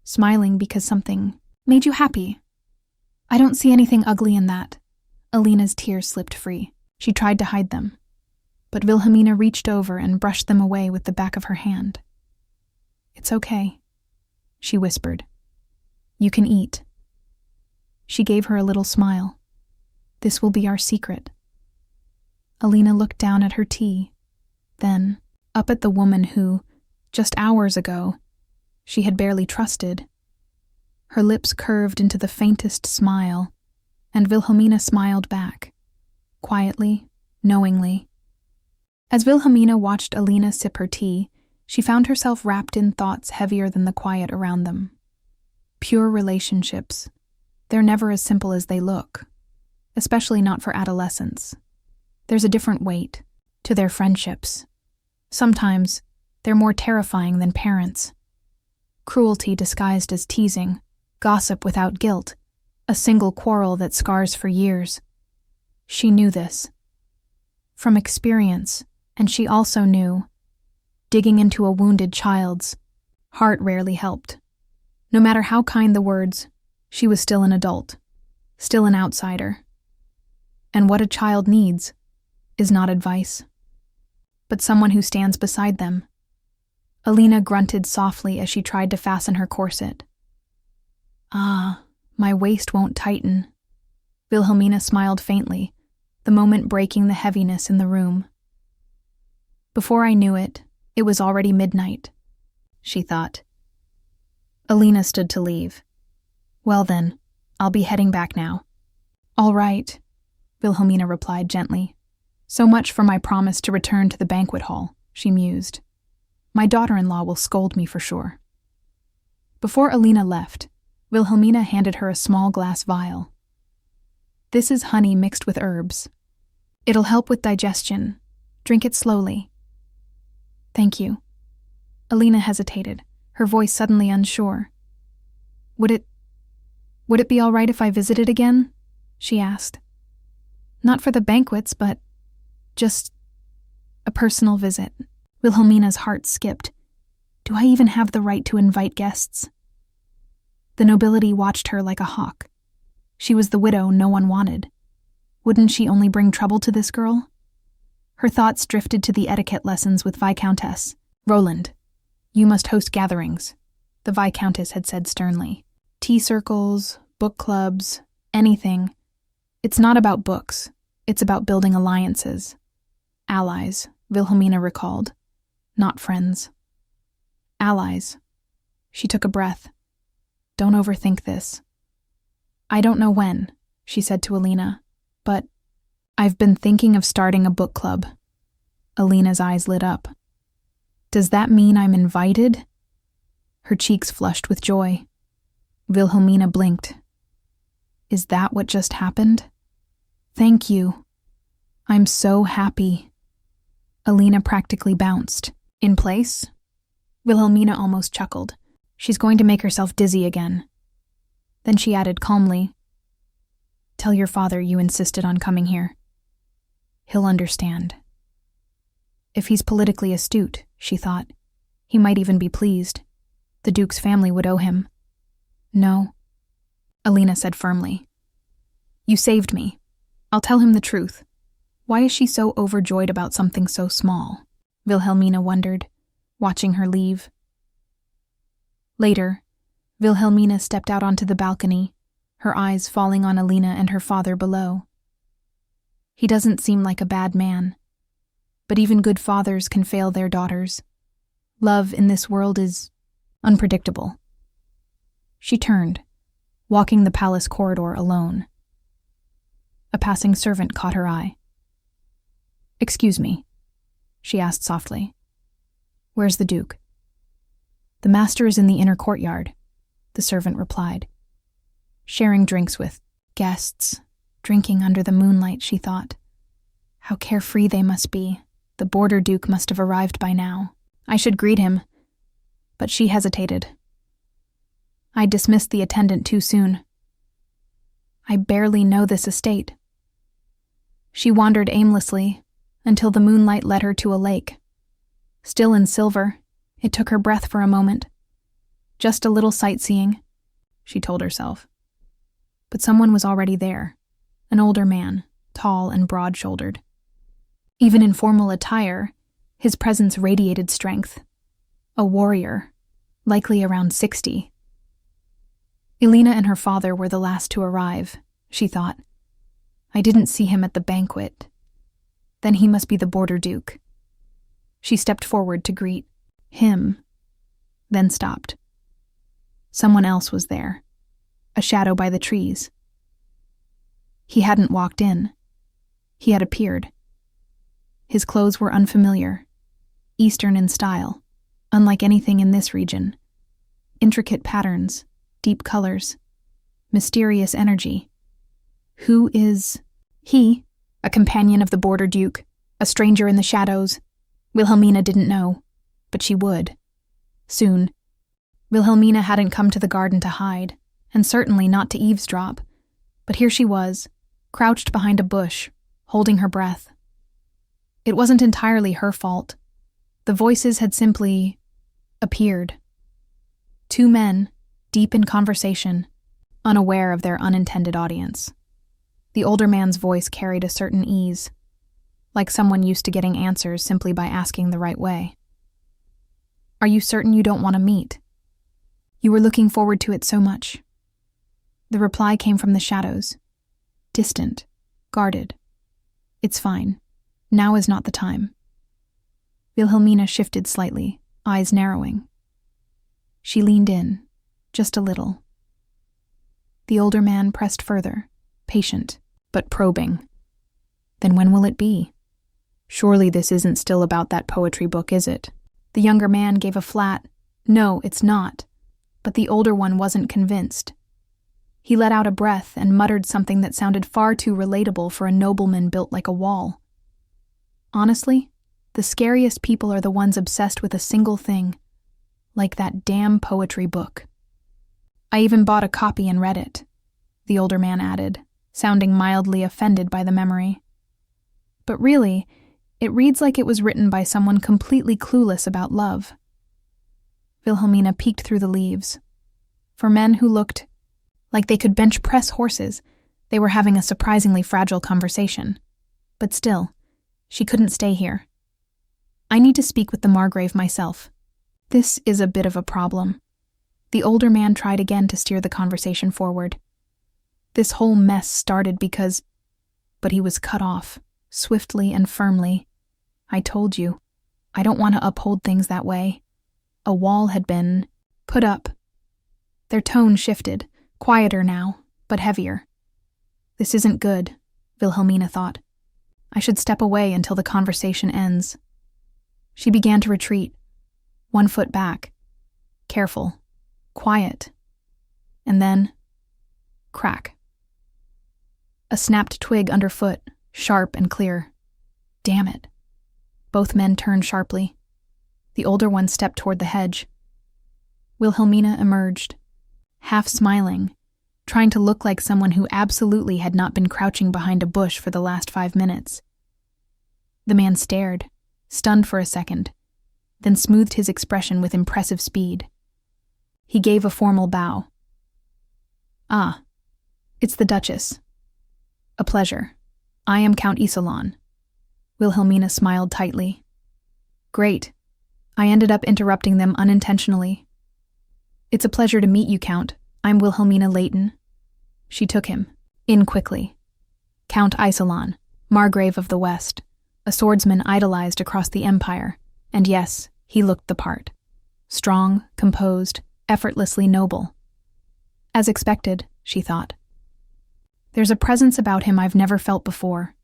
smiling because something made you happy. I don't see anything ugly in that. Alina's tears slipped free. She tried to hide them, but Wilhelmina reached over and brushed them away with the back of her hand. It's okay, she whispered. You can eat. She gave her a little smile. This will be our secret. Alina looked down at her tea, then up at the woman who, just hours ago, she had barely trusted. Her lips curved into the faintest smile, and Wilhelmina smiled back, quietly, knowingly. As Wilhelmina watched Alina sip her tea, she found herself wrapped in thoughts heavier than the quiet around them. Pure relationships. They're never as simple as they look, especially not for adolescents. There's a different weight to their friendships. Sometimes, they're more terrifying than parents. Cruelty disguised as teasing, gossip without guilt, a single quarrel that scars for years. She knew this from experience, and she also knew digging into a wounded child's heart rarely helped. No matter how kind the words, she was still an adult, still an outsider. And what a child needs is not advice, but someone who stands beside them. Alina grunted softly as she tried to fasten her corset. Ah, my waist won't tighten. Wilhelmina smiled faintly, the moment breaking the heaviness in the room. Before I knew it, it was already midnight, she thought. Alina stood to leave. Well then, I'll be heading back now. All right, Wilhelmina replied gently. So much for my promise to return to the banquet hall, she mused. My daughter-in-law will scold me for sure. Before Alina left, Wilhelmina handed her a small glass vial. This is honey mixed with herbs. It'll help with digestion. Drink it slowly. Thank you. Alina hesitated, her voice suddenly unsure. Would it be all right if I visited again? She asked. Not for the banquets, but just a personal visit. Wilhelmina's heart skipped. Do I even have the right to invite guests? The nobility watched her like a hawk. She was the widow no one wanted. Wouldn't she only bring trouble to this girl? Her thoughts drifted to the etiquette lessons with Viscountess. Roland, You must host gatherings, the Viscountess had said sternly. Tea circles, book clubs, anything. It's not about books. It's about building alliances. Allies, Wilhelmina recalled. Not friends. Allies. She took a breath. Don't overthink this. I don't know when, she said to Alina, but I've been thinking of starting a book club. Alina's eyes lit up. Does that mean I'm invited? Her cheeks flushed with joy. Wilhelmina blinked. Is that what just happened? Thank you. I'm so happy. Alina practically bounced. In place? Wilhelmina almost chuckled. She's going to make herself dizzy again. Then she added calmly, Tell your father you insisted on coming here. He'll understand. If he's politically astute, she thought, he might even be pleased. The Duke's family would owe him. No, Alina said firmly. You saved me. I'll tell him the truth. Why is she so overjoyed about something so small? Wilhelmina wondered, watching her leave. Later, Wilhelmina stepped out onto the balcony, her eyes falling on Alina and her father below. He doesn't seem like a bad man, but even good fathers can fail their daughters. Love in this world is unpredictable. She turned, walking the palace corridor alone. A passing servant caught her eye. Excuse me, she asked softly. Where's the Duke? The master is in the inner courtyard, the servant replied. Sharing drinks with guests, drinking under the moonlight, she thought. How carefree they must be. The border Duke must have arrived by now. I should greet him. But she hesitated. I dismissed the attendant too soon. I barely know this estate. She wandered aimlessly until the moonlight led her to a lake. Still in silver, it took her breath for a moment. Just a little sightseeing, she told herself. But someone was already there, an older man, tall and broad-shouldered. Even in formal attire, his presence radiated strength. A warrior, likely around 60. Elena and her father were the last to arrive, she thought. I didn't see him at the banquet. Then he must be the border Duke. She stepped forward to greet him, then stopped. Someone else was there, a shadow by the trees. He hadn't walked in. He had appeared. His clothes were unfamiliar, Eastern in style, unlike anything in this region. Intricate patterns, deep colors, mysterious energy. Who is he? A companion of the border Duke, a stranger in the shadows. Wilhelmina didn't know, but she would. Soon. Wilhelmina hadn't come to the garden to hide, and certainly not to eavesdrop, but here she was, crouched behind a bush, holding her breath. It wasn't entirely her fault. The voices had simply appeared. Two men, deep in conversation, unaware of their unintended audience. The older man's voice carried a certain ease, like someone used to getting answers simply by asking the right way. Are you certain you don't want to meet? You were looking forward to it so much. The reply came from the shadows, distant, guarded. It's fine. Now is not the time. Wilhelmina shifted slightly, eyes narrowing. She leaned in, just a little. The older man pressed further, patient, but probing. Then when will it be? Surely this isn't still about that poetry book, is it? The younger man gave a flat, no, it's not, but the older one wasn't convinced. He let out a breath and muttered something that sounded far too relatable for a nobleman built like a wall. Honestly, the scariest people are the ones obsessed with a single thing, like that damn poetry book. I even bought a copy and read it, the older man added, sounding mildly offended by the memory. But really, it reads like it was written by someone completely clueless about love. Wilhelmina peeked through the leaves. For men who looked like they could bench press horses, they were having a surprisingly fragile conversation. But still, she couldn't stay here. I need to speak with the Margrave myself. This is a bit of a problem. The older man tried again to steer the conversation forward. This whole mess started because... But he was cut off, swiftly and firmly. I told you, I don't want to uphold things that way. A wall had been put up. Their tone shifted, quieter now, but heavier. This isn't good, Wilhelmina thought. I should step away until the conversation ends. She began to retreat, 1 foot back. Careful, quiet. And then, crack. A snapped twig underfoot, sharp and clear. Damn it. Both men turned sharply. The older one stepped toward the hedge. Wilhelmina emerged, half smiling, trying to look like someone who absolutely had not been crouching behind a bush for the last 5 minutes. The man stared, stunned for a second, then smoothed his expression with impressive speed. He gave a formal bow. Ah, it's the Duchess. A pleasure. I am Count Iselan. Wilhelmina smiled tightly. Great. I ended up interrupting them unintentionally. It's a pleasure to meet you, Count. I'm Wilhelmina Leighton. She took him, in quickly. Count Iselan, Margrave of the West, a swordsman idolized across the empire, and yes, he looked the part. Strong, composed, effortlessly noble. As expected, she thought. There's a presence about him I've never felt before.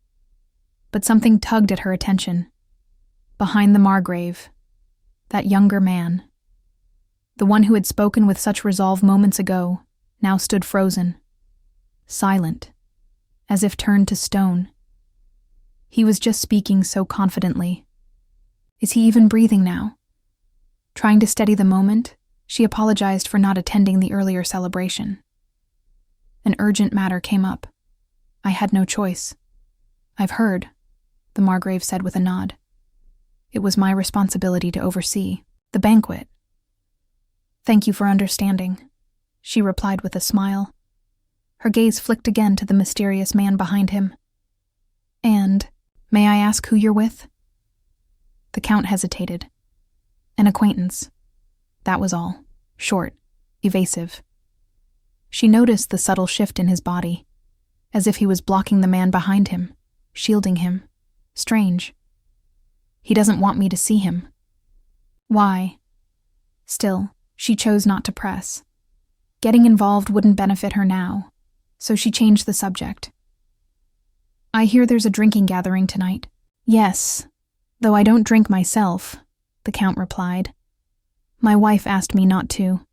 But something tugged at her attention. Behind the Margrave, that younger man, the one who had spoken with such resolve moments ago, now stood frozen, silent, as if turned to stone. He was just speaking so confidently. Is he even breathing now? Trying to steady the moment, she apologized for not attending the earlier celebration. An urgent matter came up. I had no choice. I've heard, the Margrave said with a nod. It was my responsibility to oversee the banquet. Thank you for understanding, she replied with a smile. Her gaze flicked again to the mysterious man behind him. And, may I ask who you're with? The Count hesitated. An acquaintance. That was all. Short, evasive. She noticed the subtle shift in his body, as if he was blocking the man behind him, shielding him. Strange. He doesn't want me to see him. Why? Still, she chose not to press. Getting involved wouldn't benefit her now, so she changed the subject. I hear there's a drinking gathering tonight. Yes, though I don't drink myself, the Count replied. My wife asked me not to.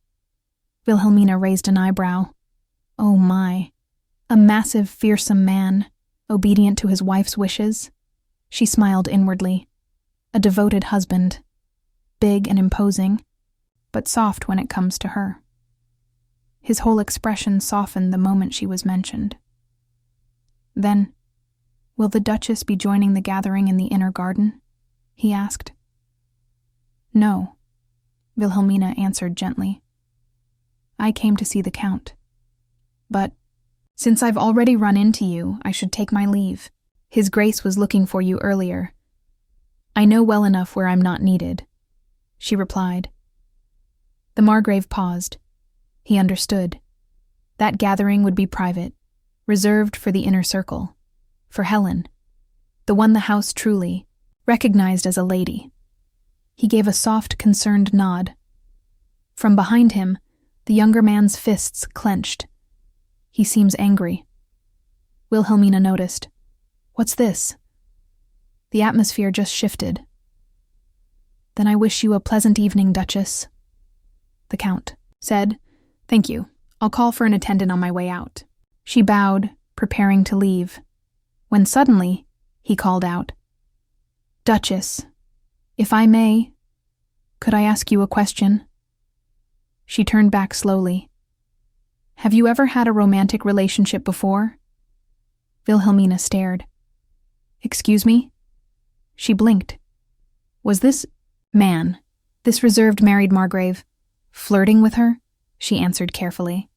Wilhelmina raised an eyebrow. Oh my. A massive, fearsome man, obedient to his wife's wishes. She smiled inwardly. A devoted husband. Big and imposing, but soft when it comes to her. His whole expression softened the moment she was mentioned. Then, will the Duchess be joining the gathering in the inner garden? He asked. No, Wilhelmina answered gently. I came to see the Count. But, since I've already run into you, I should take my leave. His Grace was looking for you earlier. I know well enough where I'm not needed, she replied. The Margrave paused. He understood. That gathering would be private, reserved for the inner circle, for Helen, the one the house truly recognized as a lady. He gave a soft, concerned nod. From behind him, the younger man's fists clenched. He seems angry. Wilhelmina noticed. What's this? The atmosphere just shifted. Then I wish you a pleasant evening, Duchess, the Count said. Thank you. I'll call for an attendant on my way out. She bowed, preparing to leave, when suddenly he called out, Duchess, if I may, could I ask you a question? She turned back slowly. Have you ever had a romantic relationship before? Wilhelmina stared. Excuse me? She blinked. Was this man, this reserved married Margrave, flirting with her? She answered carefully.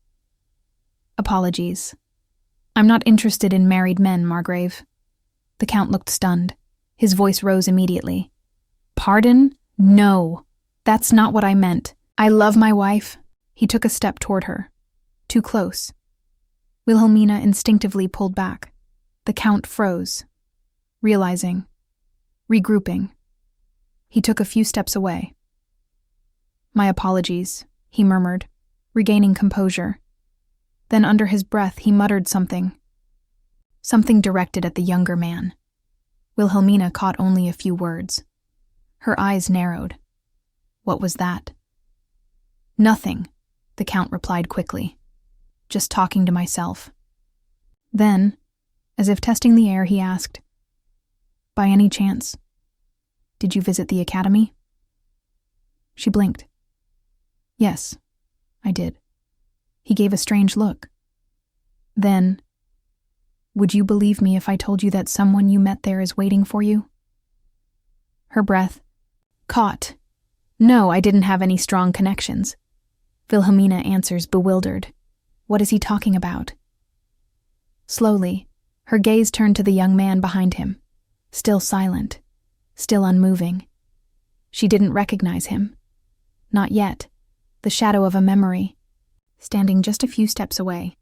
Apologies. I'm not interested in married men, Margrave. The Count looked stunned. His voice rose immediately. Pardon? No. That's not what I meant. I love my wife. He took a step toward her. Too close. Wilhelmina instinctively pulled back. The Count froze, realizing, regrouping. He took a few steps away. My apologies, he murmured, regaining composure. Then under his breath he muttered something directed at the younger man. Wilhelmina caught only a few words. Her eyes narrowed. What was that? Nothing, the Count replied quickly. Just talking to myself. Then, as if testing the air, he asked, By any chance, did you visit the academy? She blinked. Yes, I did. He gave a strange look. Then, would you believe me if I told you that someone you met there is waiting for you? Her breath caught. No, I didn't have any strong connections. Wilhelmina answers, bewildered. What is he talking about? Slowly, her gaze turned to the young man behind him, still silent, still unmoving. She didn't recognize him. Not yet. The shadow of a memory, standing just a few steps away.